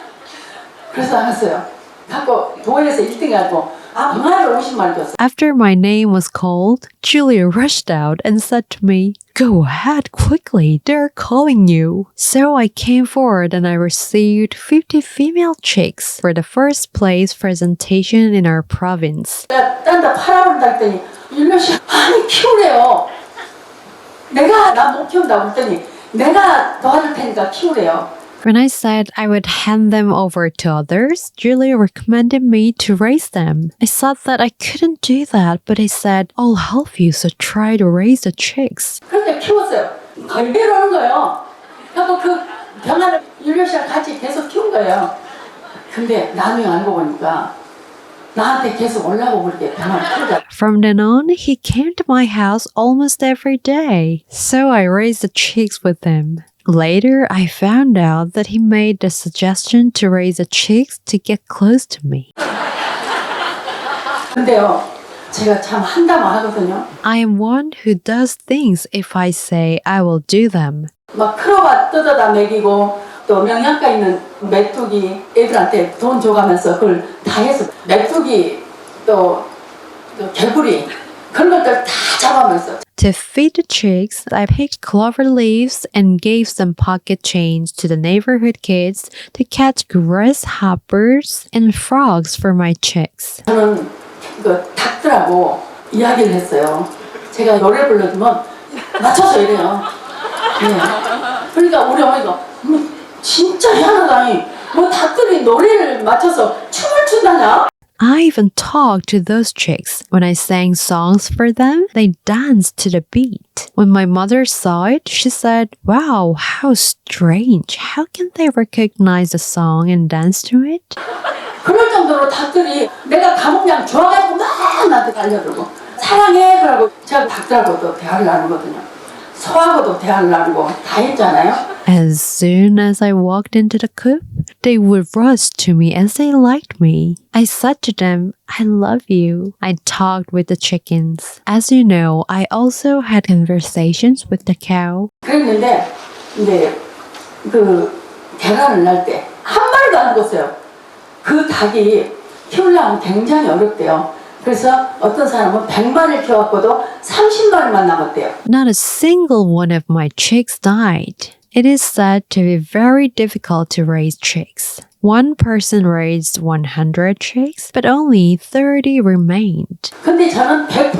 그래서 나갔어요. 갖고 도에서 1등 하고 병아리를 50만 줬어. After my name was called, Julia rushed out and said to me, "Go ahead quickly, they're calling you." So I came forward and I received 50 female chicks for the first place presentation in our province. 내가 딴데 팔아본다 했더니 율려 씨가 아니 키우래요. 내가 나 못 키운다고 했더니 내가 도와줄 테니까 키우래요. When I said I would hand them over to others, Julia recommended me to raise them. I thought that I couldn't do that, but I said, I'll help you, so try to raise the chicks. 그렇게 키웠어요. 걸대로 하는 거예요. 그래서 그 병아를 율려 씨랑 같이 계속 키운 거예요. 근데 나중에 알고 보니까 나한테 계속 올라오고 그렇게 병아를 키우자. From then on, he came to my house almost every day, so I raised the chicks with him. Later, I found out that he made the suggestion to raise the chicks to get close to me. 근데요, 제가 참 한다고 하거든요. I am one who does things if I say I will do them. 막 크로바 뜯어다 먹이고 또 영양가 있는 메뚜기 애들한테 돈 줘가면서 그걸 다 해서 메뚜기 또 개구리 그런 것들 다 잡아면서 To feed the chicks, I picked clover leaves and gave some pocket change to the neighborhood kids to catch grasshoppers and frogs for my chicks. 저는 그 닭들하고 이야기를 했어요. 제가 노래 불러주면 맞춰서 이래요. 네. 그러니까 우리 어머니가 진짜 희한하다니 뭐 닭들이 노래를 맞춰서 춤을 춘다냐? I even talked to those chicks. When I sang songs for them, they danced to the beat. When my mother saw it, she said, "Wow, how strange. How can they recognize the song and dance to it?" 그럴 정도로 닭들이 내가 감옥양 좋아가지고 막 나한테 달려들고 사랑해 그러고 제가 닭들하고도 대화를 나누거든요. 소하고도 대화를 나누고 다 했잖아요. As soon as I walked into the coop, they would rush to me as they liked me. I said to them, "I love you." I talked with the chickens. As you know, I also had conversations with the cow. 그랬는데 이제 그 계란을 날 때 한 마리도 안 죽었어요. 그 닭이 키우려면 굉장히 어렵대요. 그래서 어떤 사람은 100마리를 키워갖고도 30마리만 남았대요. Not a single one of my chicks died. It is said to be very difficult to raise chicks. One person raised 100 chicks, but only 30 remained. 근데 저는 100%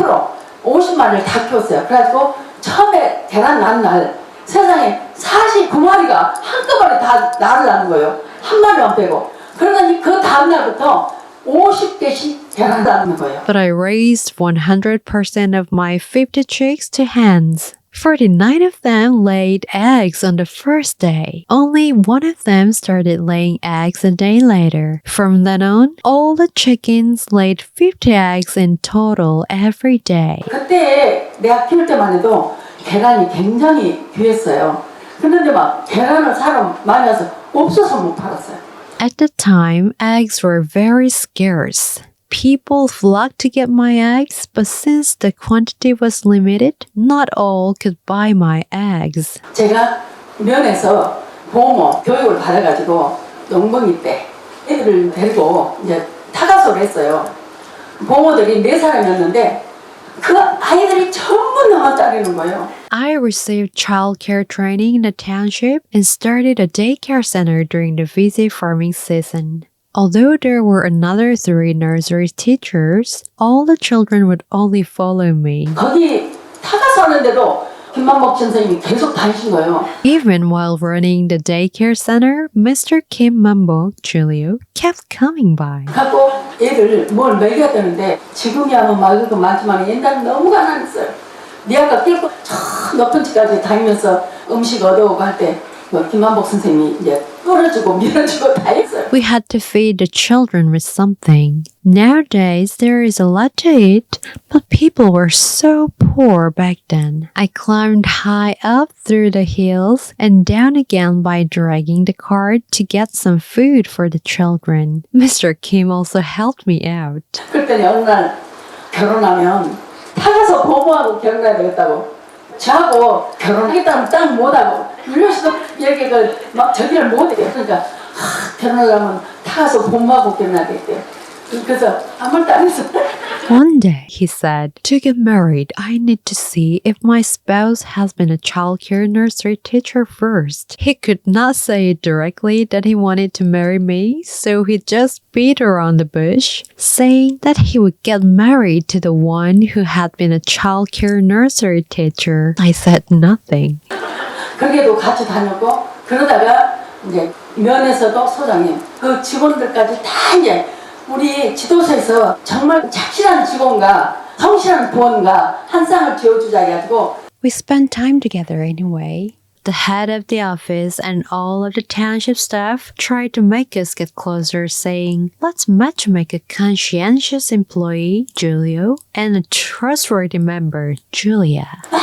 50마리를 다 키웠어요. 그래가지고 처음에 계란 난 날 세상에 49마리가 한꺼번에 다 나를 낳는 거예요. 한 마리만 빼고. 그러더니 그 다음날부터 50개씩 계란 낳는 거예요. But I raised 100% of my 50 chicks to hens. 49 of them laid eggs on the first day. Only one of them started laying eggs a day later. From then on, all the chickens laid 50 eggs in total every day. 그때 내가 키울 때만 해도 계란이 굉장히 귀했어요. 그런데 막 계란을 사러 많이 와서 없어서 못 팔았어요. At the time, eggs were very scarce. People flocked to get my eggs, but since the quantity was limited, not all could buy my eggs. 제가 면에서 보모 교육을 받아가지고 농번기 때 애들을 데리고 이제 타가소를 했어요. 보모들이 4사람이었는데 그 아이들이 전부 나만 따르는 거예요. I received childcare training in the township and started a daycare center during the busy farming season. Although there were another 3 nursery teachers, all the children would only follow me. 거기 타가소 하는데도 김만복 선생님이 계속 다니신 거예요. Even while running the daycare center, Mr. Kim Mambok Julio kept coming by. 갖고 애들 뭘 먹여야 되는데 지금이야 뭐 먹을 거 많지만 옛날에 너무 가난했어요. 네 아까 끌고 저 높은 집까지 다니면서 음식 얻어오고 할 때 뭐 김만복 선생님이 이제 끌어주고 밀어주고 다 했어요. We had to feed the children with something. Nowadays, there is a lot to eat, but people were so poor back then. I climbed high up through the hills and down again by dragging the cart to get some food for the children. Mr. Kim also helped me out. 그랬더니 어느 날 결혼하면 타가서 보모하고 결혼해야 되겠다고. 저하고 결혼하겠다면 딱 못하고 윤여씨도 여기 막 저기를 못해. 그러니까 결혼하려면 타가서 보모하고 결혼해야 되겠대요. 그래서 아무 말도 안 했어. One day, he said, to get married, I need to see if my spouse has been a childcare nursery teacher first. He could not say directly that he wanted to marry me, so he just beat around the bush, saying that he would get married to the one who had been a childcare nursery teacher. I said nothing. 거기에도 같이 다녔고 그러다가 이제 면에서도 소장님 그 직원들까지 다 이제 우리 지도서에서 정말 착실한 직원과 성실한 부원과 한 쌍을 지어주자 해가지고 We spent time together anyway. The head of the office and all of the township staff tried to make us get closer, saying, let's matchmake a conscientious employee, Julio, and a trustworthy member, Julia. 막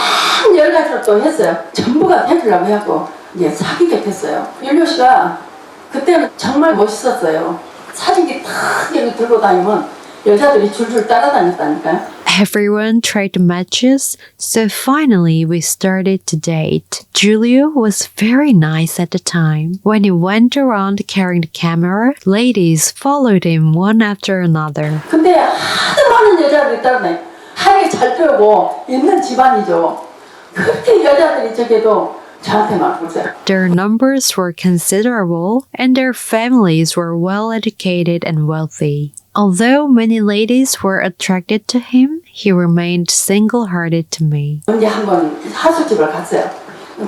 10가지를 또 했어요. 전부가 해주려고 해갖고 이제 사귀게 됐어요. 윤효 씨가 그때는 정말 멋있었어요. 사진기 탁 이렇게 들고 다니면 여자들이 줄줄 따라다녔다니까요. Everyone tried to match us, so finally we started to date. Julio was very nice at the time. When he went around carrying the camera, ladies followed him one after another. 근데 하도 많은 여자들이 따라다녀. 하게 잘 끌고 있는 집안이죠. 그렇게 여자들이 저게도 저한테 막 그러세요. Their numbers were considerable, and their families were well educated and wealthy. Although many ladies were attracted to him, he remained single-hearted to me. 언제 한번 하숙집을 갔어요.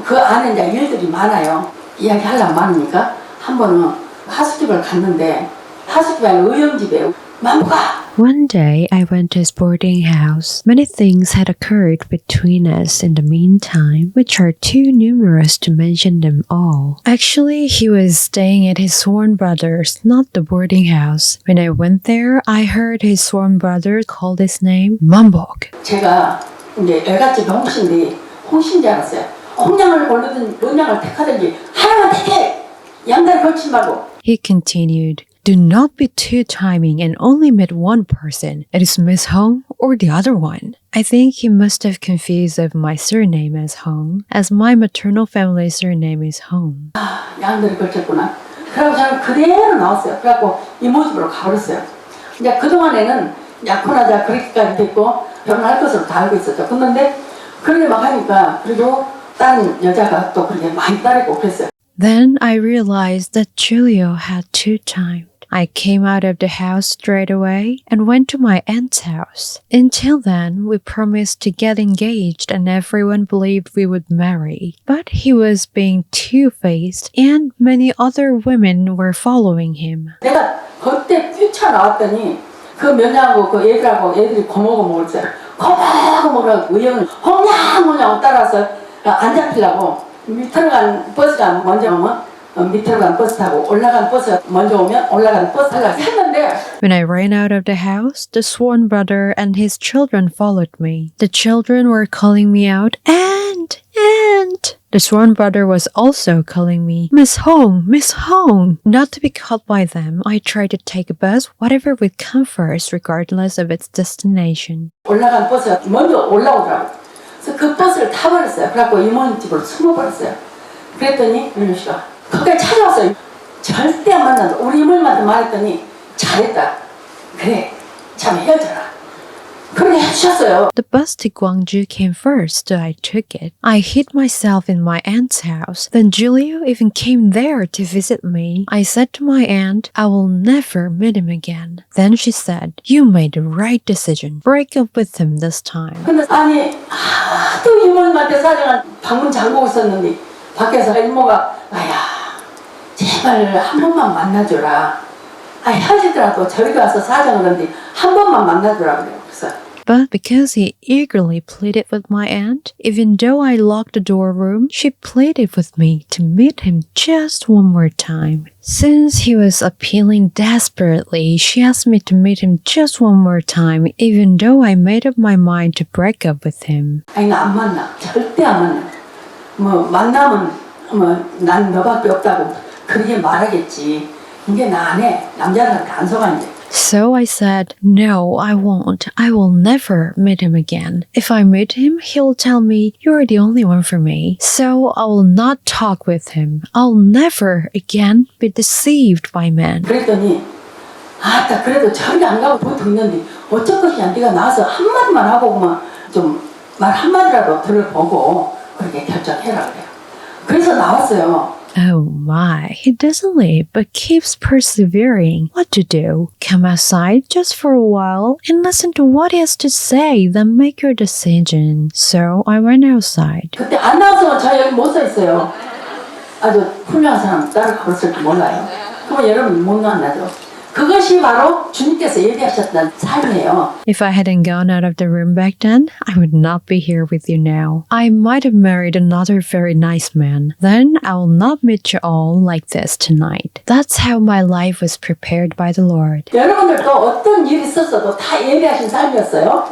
그 안에 이제 일들이 많아요. 이야기하려면 많으니까 한 번은 하숙집을 갔는데 하숙집 안에 의형집에 맘가 One day, I went to his boarding house. Many things had occurred between us in the meantime, which are too numerous to mention them all. Actually, he was staying at his sworn brother's, not the boarding house. When I went there, I heard his sworn brother called his name Mambok. 제가 이제 애갓집에 홍신지 알았어요. 홍양을 고르든 문양을 택하든지 하나만 택해! 양다리 걸치지 말고. He continued, do not be too timing and only meet one person. It is Miss Hong or the other one. I think he must have confused of my surname as Hong, as my maternal family's surname is Hong. 양다리 걸쳤구나. 그래서 저는 그대로 나왔어요. 그래갖고 이모집으로 가버렸어요. 이제 그동안에는 약혼하자 그렇게까지 됐고 결혼할 것으로 다 알고 있었죠. 근데 그렇게 막 하니까 그래도 다른 여자가 또 그렇게 많이 따르고 그랬어요. Then I realized that Julio had two-timed. I came out of the house straight away and went to my aunt's house. Until then, we promised to get engaged and everyone believed we would marry. But he was being two-faced and many other women were following him. 내가 그때 뛰쳐나왔더니 그 며느리하고 그 애들하고 애들이 고모고모 그랬어요. 고모고모라고 의형을 홍냥홍냥 따라서 안 잡히려고 밑으로 간 버스가 먼저 오면 밑으로 간 버스 타고 올라간 버스가 먼저 오면 올라간 버스 타려고 했는데 When I ran out of the house, the sworn brother and his children followed me. The children were calling me out, Aunt! Aunt! The sworn brother was also calling me, Miss Hong, Miss Hong. Not to be caught by them, I tried to take a bus, whatever would come first, regardless of its destination. 올라간 버스가 먼저 올라오더라고요. 그래서 그 버스를 타버렸어요. 그래갖고 이모님 집으로 숨어버렸어요. 그랬더니 윤유 씨가 거기까지 찾아왔어요. 절대 안 만난다. 우리 이모님한테 말했더니 잘했다. 그래, 참 헤어져라. 그렇게 해주셨어요. The bus to Gwangju came first, so I took it. I hid myself in my aunt's house. Then Julio even came there to visit me. I said to my aunt, I will never meet him again. Then she said, you made the right decision. Break up with him this time. 근데 아니 하도 이모님한테 사정한 방문 잠그고 있었는데 밖에서 이모가 아야 제발 한 번만 만나줘라. 아 헤어지더라도 저기 가서 사정을 하는데 한 번만 만나줘라 그래요. But because he eagerly pleaded with my aunt, even though I locked the doorroom, she pleaded with me to meet him just one more time. Since he was appealing desperately, she asked me to meet him just one more time, even though I made up my mind to break up with him. 아니 나 안 만나. 절대 안 만나. 뭐 만나면 난 너밖에 없다고 그렇게 말하겠지. 이게 나 안 해. 남자들한테 안 속았는데. So I said, no, I won't. I will never meet him again. If I meet him, he'll tell me, you're the only one for me. So I will not talk with him. I'll never again be deceived by men. 그랬더니 아따 그래도 저리 안 가고 보통 있는데 어쩔 것이야. 네가 나와서 한마디만 하고 좀 말 한마디라도 들어보고 그렇게 결정해라 그래요. 그래서 나왔어요. Oh my, he doesn't leave but keeps persevering. What to do? Come outside just for a while and listen to what he has to say, then make your decision. So I went outside. 그때 안 나왔으면 저 여기 못 서 있어요. 아주 훌륭한 사람 따라가 버렸을지 몰라요. 그러면 여러분 못 만나죠. 그것이 바로 주님께서 예비하셨던 삶이에요. If I hadn't gone out of the room back then, I would not be here with you now. I might have married another very nice man. Then I will not meet you all like this tonight. That's how my life was prepared by the Lord. 여러분들도 어떤 일이 있었어도 다 예비하신 삶이었어요.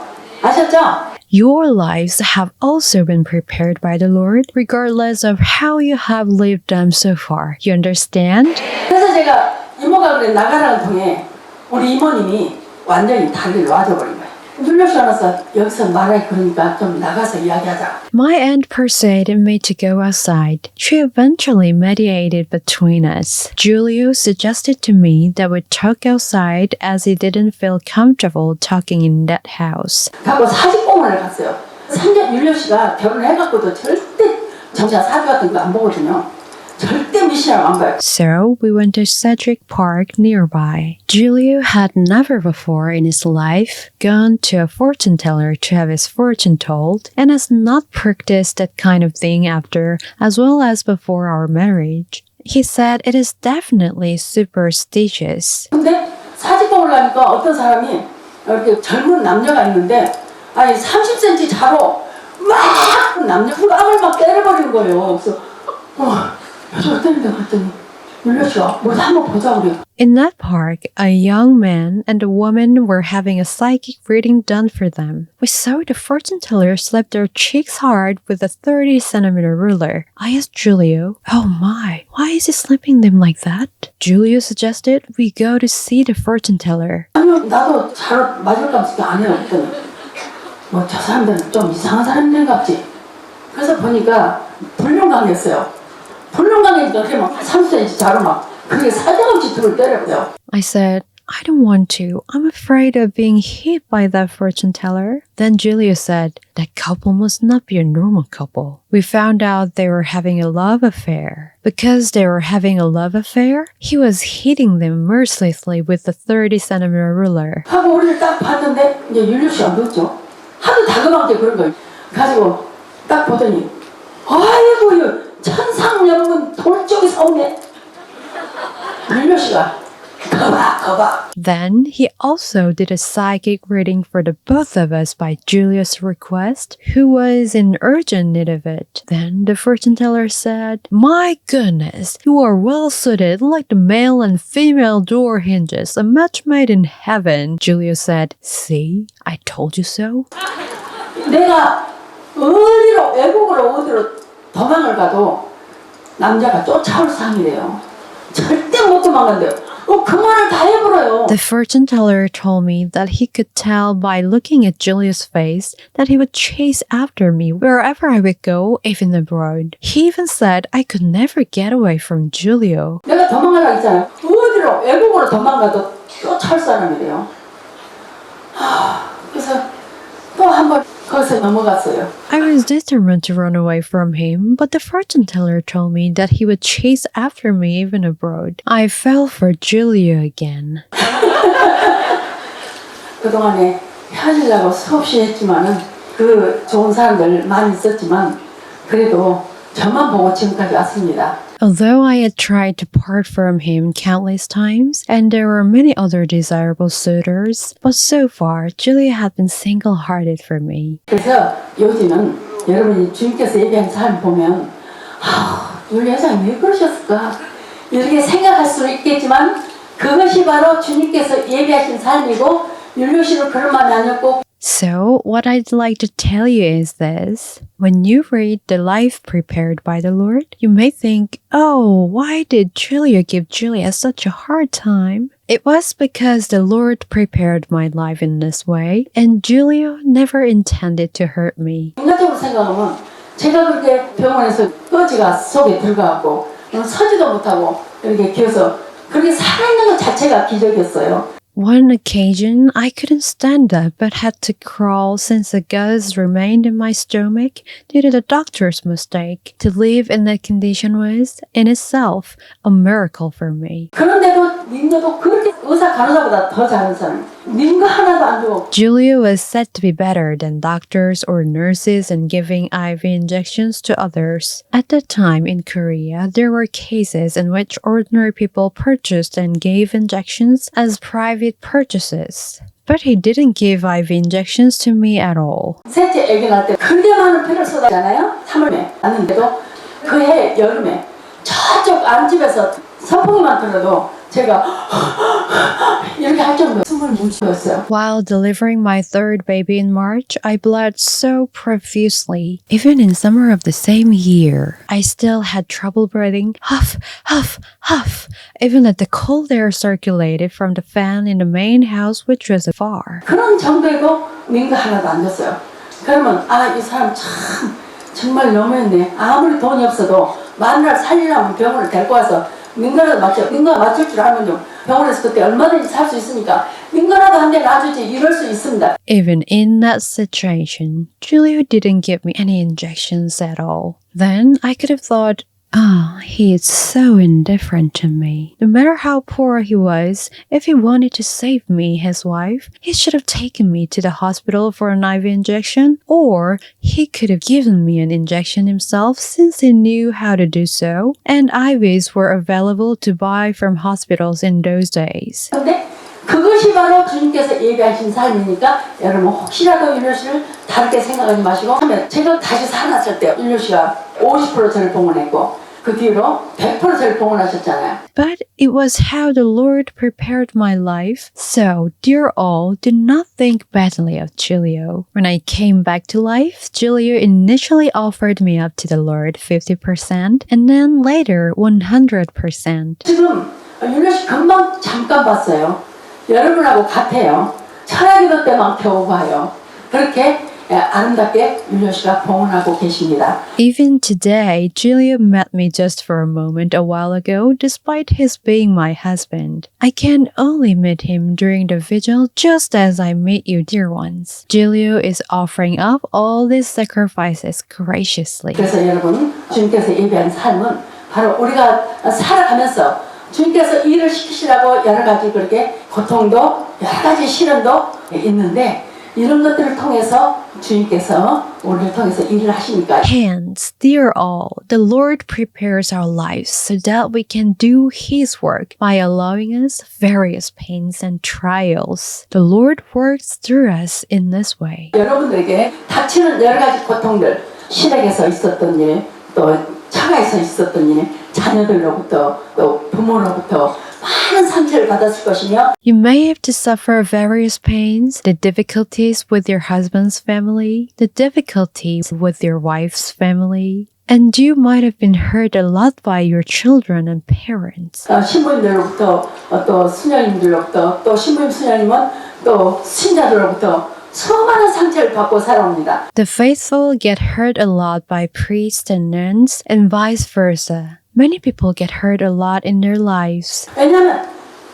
아셨죠? Your lives have also been prepared by the Lord, regardless of how you have lived them so far. You understand? 그래서 제가 이모가 그래 나가라는 통에 우리 이모님이 완전히 다리를 놔줘버린 거예요. 윤려씨 알아서 여기서 말하기 그러니까 좀 나가서 이야기하자. My aunt persuaded me to go outside. She eventually mediated between us. Julio suggested to me that we talk outside as he didn't feel comfortable talking in that house. 하고 사직공원을 갔어요. 3년 윤려씨가 결혼해갖고도 절대 정자 사주 같은 거 안 보거든요. 절대 미신하고 안 봐요. So we went to Cedric Park nearby. Julio had never before in his life gone to a fortune teller to have his fortune told and has not practiced that kind of thing after as well as before our marriage. He said it is definitely superstitious. 근데 사직공을 가니까 어떤 사람이 이렇게 젊은 남녀가 있는데 아니 30cm 자로 막 남녀 후각을 막 때려버리는 거예요. 그래서 저를 때린다 그랬더니 윤려씨가 뭐 한번 보자 그래요. In that park, a young man and a woman were having a psychic reading done for them. We saw the fortune teller slap their cheeks hard with a 30cm ruler. I asked Julio, oh my, why is he slapping them like that? Julio suggested we go to see the fortune teller. 아니요 나도 잘 맞을 값이 아니에요. 그랬더니 뭐 저 사람들은 좀 이상한 사람들 같지. 그래서 보니까 불륜강이었어요. 불륜강이니까 그렇게 막 30cm 자로 막 그게 사정없이 등을 때려요. I said, I don't want to. I'm afraid of being hit by that fortune teller. Then Julio said, that couple must not be a normal couple. We found out they were having a love affair. Because they were having a love affair, he was hitting them mercilessly with a 30cm ruler. 하고 우리를 딱 봤는데 이제 윤류 씨가 늦죠. 하도 다급하게 그런 거예요. 가지고 딱 보더니 아이고 이거 천상연분 돌적이 서운해. 윤류 씨가 거봐. Then he also did a psychic reading for the both of us by Julia's request, who was in urgent need of it. Then the fortune teller said, my goodness, you are well suited like the male and female door hinges, a match made in heaven. Julia said, see, I told you so. 내가 어디로 외국으로 어디로 도망을 가도 남자가 쫓아올 상이래요. 절대 못 도망간대요. 그 말을 다 해버려요. The fortune teller told me that he could tell by looking at Julia's face that he would chase after me wherever I would go, even abroad. He even said I could never get away from Julio. 내가 도망가라고 했잖아요. 어디로 외국으로 도망가도 쫓아올 사람이래요. 그래서 또 한 번 거기서 넘어갔어요. I was determined to run away from him, but the fortune teller told me that he would chase after me even abroad. I fell for Julio again. 그동안에 헤어지려고 수없이 했지만은 그 좋은 사람들 많이 있었지만 그래도 저만 보고 지금까지 왔습니다. Although I had tried to part from him countless times, and there were many other desirable suitors, but so far, Julia had been single-hearted for me. 그래서 요즘은 여러분이 주님께서 예배한 삶 보면 우리 여자가 왜 그러셨을까? 이렇게 생각할 수 있겠지만 그것이 바로 주님께서 예배하신 삶이고 율료씨로 그런 마음이 아니었고 So, what I'd like to tell you is this. When you read the life prepared by the Lord, you may think, oh, why did Julia give Julia such a hard time? It was because the Lord prepared my life in this way, and Julia never intended to hurt me. 인간적으로 생각하면 제가 그렇게 병원에서 뼈지가 속에 들어가고 서지도 못하고 이렇게 기어서 그렇게 살아있는 것 자체가 기적이었어요. One occasion, I couldn't stand up but had to crawl since the gas remained in my stomach due to the doctor's mistake. To live in that condition was, in itself, a miracle for me. 그런데도 민거도 그렇게 의사 간호사보다 더 잘하는 사람. 민거 하나도 안 주고. Julia was said to be better than doctors or nurses in giving IV injections to others. At that time in Korea, there were cases in which ordinary people purchased and gave injections as private purchases. But he didn't give IV injections to me at all. 셋째 아기 낳을 때 그렇게 많은 피를 쏟았잖아요. 3월에 낳는데도 그해 여름에 저쪽 안집에서 선풍기만 틀어도 제가 이렇게 할 정도로 숨을 못 쉬었어요. While delivering my third baby in March, I bled so profusely. Even in summer of the same year, I still had trouble breathing. Huff, huff, huff. Even as the cold air circulated from the fan in the main house, which was afar. 그런 정도에도 민거 하나도 안 줬어요. 그러면 이 사람 정말 너무했네. 아무리 돈이 없어도 마누라를 살리려면 병원을 데리고 와서 민거라도 맞죠. 민거 맞출 줄 알면요. 병원에서 그때 얼마든지 살 수 있으니까 민거라도 한 대 놔주지 이럴 수 있습니다. Even in that situation, Julio didn't give me any injections at all. Then I could have thought, he is so indifferent to me. No matter how poor he was, if he wanted to save me, his wife, he should have taken me to the hospital for an IV injection, or he could have given me an injection himself since he knew how to do so, and IVs were available to buy from hospitals in those days. 근데 그것이 바로 주님께서 예배하신 삶이니까 여러분 혹시라도 율료씨를 다르게 생각하지 마시고 하면 제가 다시 살아났을 때 율료씨가 50% 저를 봉헌했고 그 뒤로 100% 저를 봉헌하셨잖아요. But it was how the Lord prepared my life. So, dear all, do not think badly of Julio. When I came back to life, Julio initially offered me up to the Lord 50% and then later 100%. 지금 율료씨 금방 잠깐 봤어요. 여러분하고 같아요. 철학기도 때만 겨우 봐요. 그렇게 아름답게 율료씨가 봉헌하고 계십니다. Even today, Julio met me just for a moment a while ago, despite his being my husband. I can only meet him during the vigil just as I meet you, dear ones. Julio is offering up all these sacrifices graciously. 그래서 여러분, 주님께서 예배한 삶은 바로 우리가 살아가면서 주님께서 일을 시키시라고 여러 가지 그렇게 고통도 여러 가지 시련도 있는데 이런 것들을 통해서 주님께서 우리를 통해서 일을 하시니까. Hence, dear all, the Lord prepares our lives so that we can do His work by allowing us various pains and trials. The Lord works through us in this way. 여러분들에게 닥치는 여러 가지 고통들, 시댁에서 있었던 일, 또 처가에서 있었던 일, 자녀들로부터 또 부모로부터 많은 상처를 받았을 것이며 You may have to suffer various pains, the difficulties with your husband's family, the difficulties with your wife's family, And you might have been hurt a lot by your children and parents. 신부님들로부터 또 수녀님들로부터 또 신부님 수녀님은 또 신자들로부터 수많은 상처를 받고 살아옵니다. The faithful get hurt a lot by priests and nuns, and vice versa. Many people get hurt a lot in their lives. 왜냐하면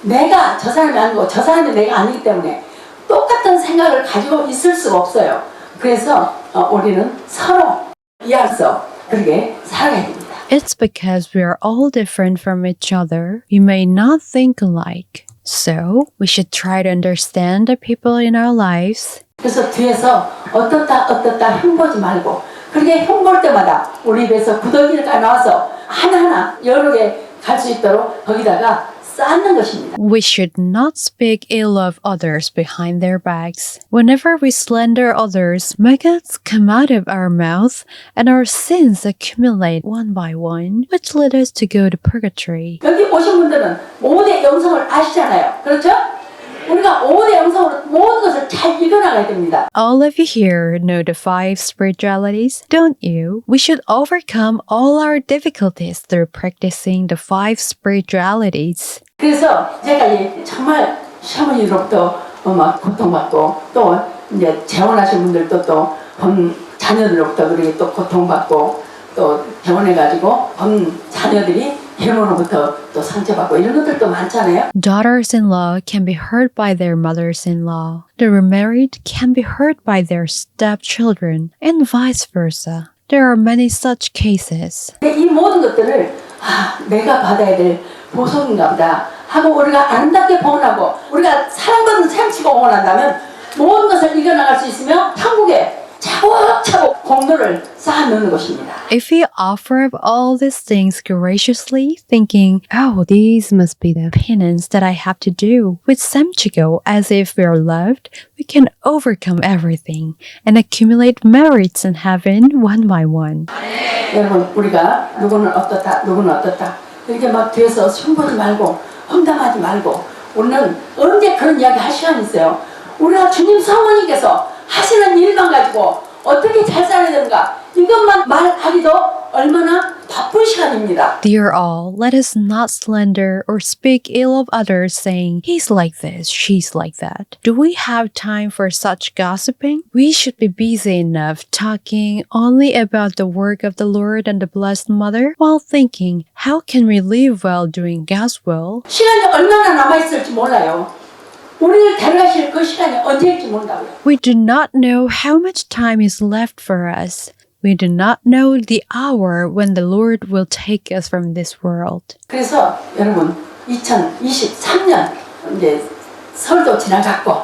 내가 저 사람이 아니고 저 사람이 내가 아니기 때문에 똑같은 생각을 가지고 있을 수가 없어요. 그래서 우리는 서로 이해해서 그렇게 살아야 됩니다. It's because we are all different from each other. We may not think alike. So, we should try to understand the people in our lives. 그래서 뒤에서 어떻다 흉보지 말고 그렇게 흉볼 때마다 우리 입에서 구더기가 나와서 하나하나 여러 개 갈 수 있도록 거기다가 쌓는 것입니다. We should not speak ill of others behind their backs. Whenever we slander others, maggots come out of our mouth and our sins accumulate one by one, which lead us to go to purgatory. 여기 오신 분들은 5대 영성을 아시잖아요. 그렇죠? 우리가 5대 영성으로 모든 것을 잘 이겨나가야 됩니다. All of you here know the 5 spiritualities, don't you? We should overcome all our difficulties through practicing the 5 spiritualities. 그래서 제가 정말 시어머니로부터 막 고통받고 또 이제 재혼하신 분들도 또 본 자녀들로부터 그렇게 또 고통받고 또 재혼해가지고 본 자녀들이 해모로부터 또 상처받고 이런 것들도 많잖아요. Daughters-in-law can be hurt by their mothers-in-law. The remarried can be hurt by their stepchildren, and vice versa. There are many such cases. 이 모든 것들을 내가 받아야 될 보석인가 보다 하고 우리가 아름답게 봉헌하고 우리가 사랑받는 셈치고 봉헌한다면 모든 것을 이겨나갈 수 있으며 천국에 차곡차곡 공로를 쌓아놓는 것입니다. If we offer up all these things graciously, thinking, oh, these must be the penance that I have to do, with samchigo as if we are loved, we can overcome everything and accumulate merits in heaven one by one. 여러분 우리가 누구는 어떻다 이렇게 막 뒤에서 흉보지 말고 험담하지 말고 우리는 언제 그런 이야기 할 시간이 있어요. 우리가 주님 성모님께서 하시는 일만 가지고 어떻게 잘 살아야 되는가 이것만 말하기도 얼마나 바쁜 시간입니다. Dear all, let us not slander or speak ill of others saying, he's like this, she's like that. Do we have time for such gossiping? We should be busy enough talking only about the work of the Lord and the Blessed Mother while thinking, how can we live well doing God's will? 시간이 얼마나 남아있을지 몰라요. 우리를 데려가실 그 시간이 언제일지 모른다고요. We do not know how much time is left for us. We do not know the hour when the Lord will take us from this world. 그래서 여러분 2023년 이제 설도 지나갔고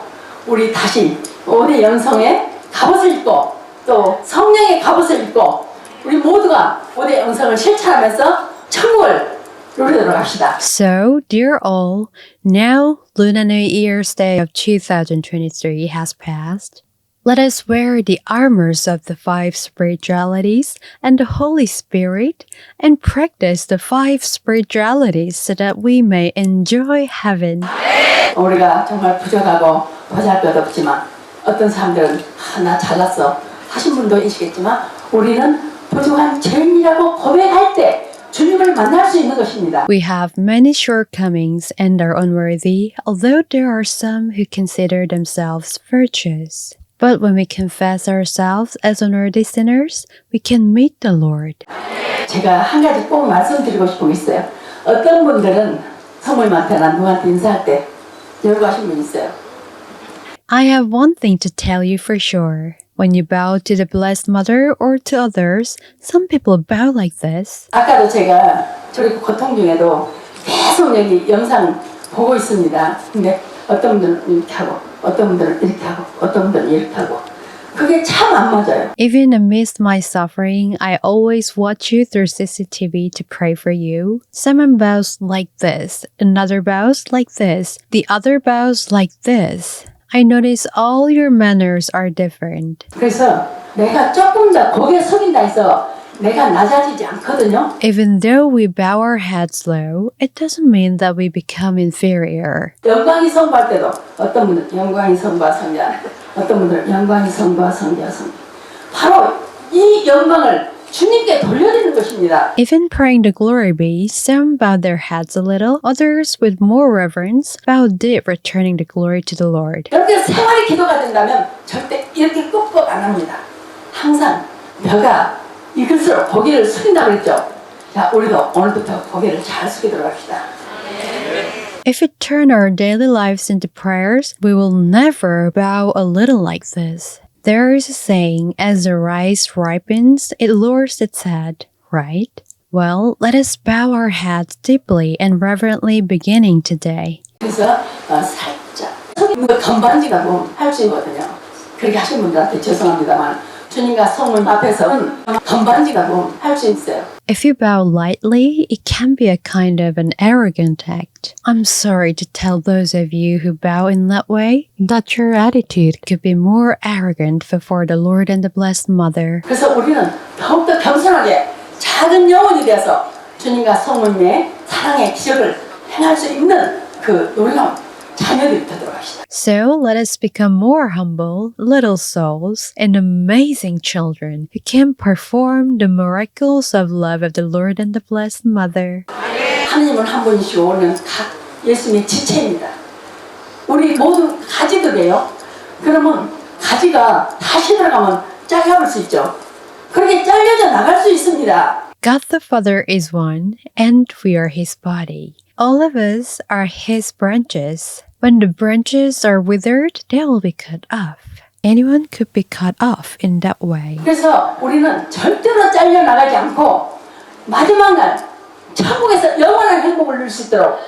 우리 다시 5대 영성의 갑옷을 입고 또 성령의 갑옷을 입고 우리 모두가 5대 영성을 실천하면서 천국을 누리도록 합시다. So, dear all, now Lunar New Year's Day of 2023 has passed. Let us wear the armors of the 5 spiritualities and the Holy Spirit and practice the 5 spiritualities so that we may enjoy heaven. 우리가 정말 부족하고 보잘것없지만 어떤 사람들은 나 잘났어 하신 분도 있겠지만 우리는 부족한 죄인이라고 고백할 때 주님을 만날 수 있는 것입니다. We have many shortcomings and are unworthy, although there are some who consider themselves virtuous. But when we confess ourselves as unworthy sinners, we can meet the Lord. 제가 한 가지 꼭 말씀드리고 싶은 게 있어요. 어떤 분들은 성모님한테나 누구한테 인사할 때 이러고 하신 분 있어요. I have one thing to tell you for sure. When you bow to the Blessed Mother or to others, some people bow like this. 아까도 제가 저렇게 고통 중에도 계속 여기 영상 보고 있습니다. 근데 어떤 분들은 이렇게 하고 어떤 분들은 이렇게 하고 어떤 분들은 이렇게 하고 그게 참 안 맞아요. Even amidst my suffering, I always watch you through CCTV to pray for you. Someone bows like this, another bows like this, the other bows like this. I notice all your manners are different. 그래서 내가 조금 더 고개 숙인다 해서 내가 낮아지지 않거든요. Even though we bow our heads low, it doesn't mean that we become inferior. 영광이 선포할 때도 어떤 분들은 영광이 선포와 성자 어떤 분들은 영광이 선포와 성자 바로 이 영광을 주님께 돌려드리는 것입니다. Even praying the glory be, some bowed their heads a little, others with more reverence bowed deep, returning the glory to the Lord. 여러분들 생활의 기도가 된다면 절대 이렇게 꾹꾹 안 합니다. 항상 벼가 이것으로 고개를 숙인다고 했죠. 자, 우리도 오늘부터 고개를 잘 숙이도록 합시다. If we turn our daily lives into prayers, we will never bow a little like this. There is a saying, as the rice ripens, it lowers its head, right? Well, let us bow our heads deeply and reverently beginning today. 그래서 살짝 속이 건반지가 뭐 할 수 있거든요. 그렇게 하신 분들한테 죄송합니다만 주님과 성문 앞에서는 건반지가 뭐 할 수 있어요. If you bow lightly, it can be a kind of an arrogant act. I'm sorry to tell those of you who bow in that way that your attitude could be more arrogant before the Lord and the Blessed Mother. 그래서 우리는 더욱더 겸손하게 작은 영혼이 되어서 주님과 성문의 사랑의 기적을 행할 수 있는 그 놀라운 자녀들이 되도록 합시다. So let us become more humble, little souls, and amazing children who can perform the miracles of love of the Lord and the Blessed Mother. 하나님은 한 분이시고 우리는 각 예수님의 지체입니다. 우리 모두 가지들이에요. 그러면 가지가 다시 들어가면 잘려볼 수 있죠. 그렇게 잘려져 나갈 수 있습니다. God the Father is one, and we are His body. All of us are His branches. When the branches are withered, they will be cut off. Anyone could be cut off in that way. 그래서 우리는 절대로 잘려 나가지 않고 마지막 날 천국에서 영원한 행복을 누릴 수 있도록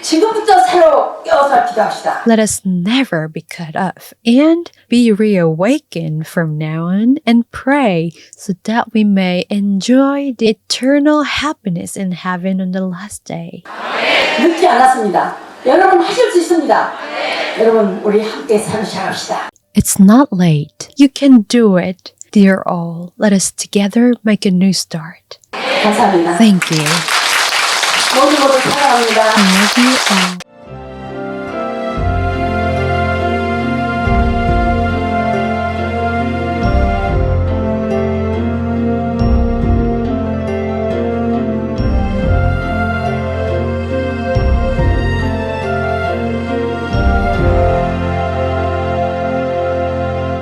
지금부터 새로 깨어서 기도합시다. Let us never be cut off and be reawakened from now on and pray so that we may enjoy the eternal happiness in heaven on the last day. 늦지 않았습니다. 여러분 하실 수 있습니다. 여러분 우리 함께 새로 시작합시다. It's not late. You can do it. Dear all, let us together make a new start. 감사합니다. Thank you. 모두 사랑합니다. I love you all.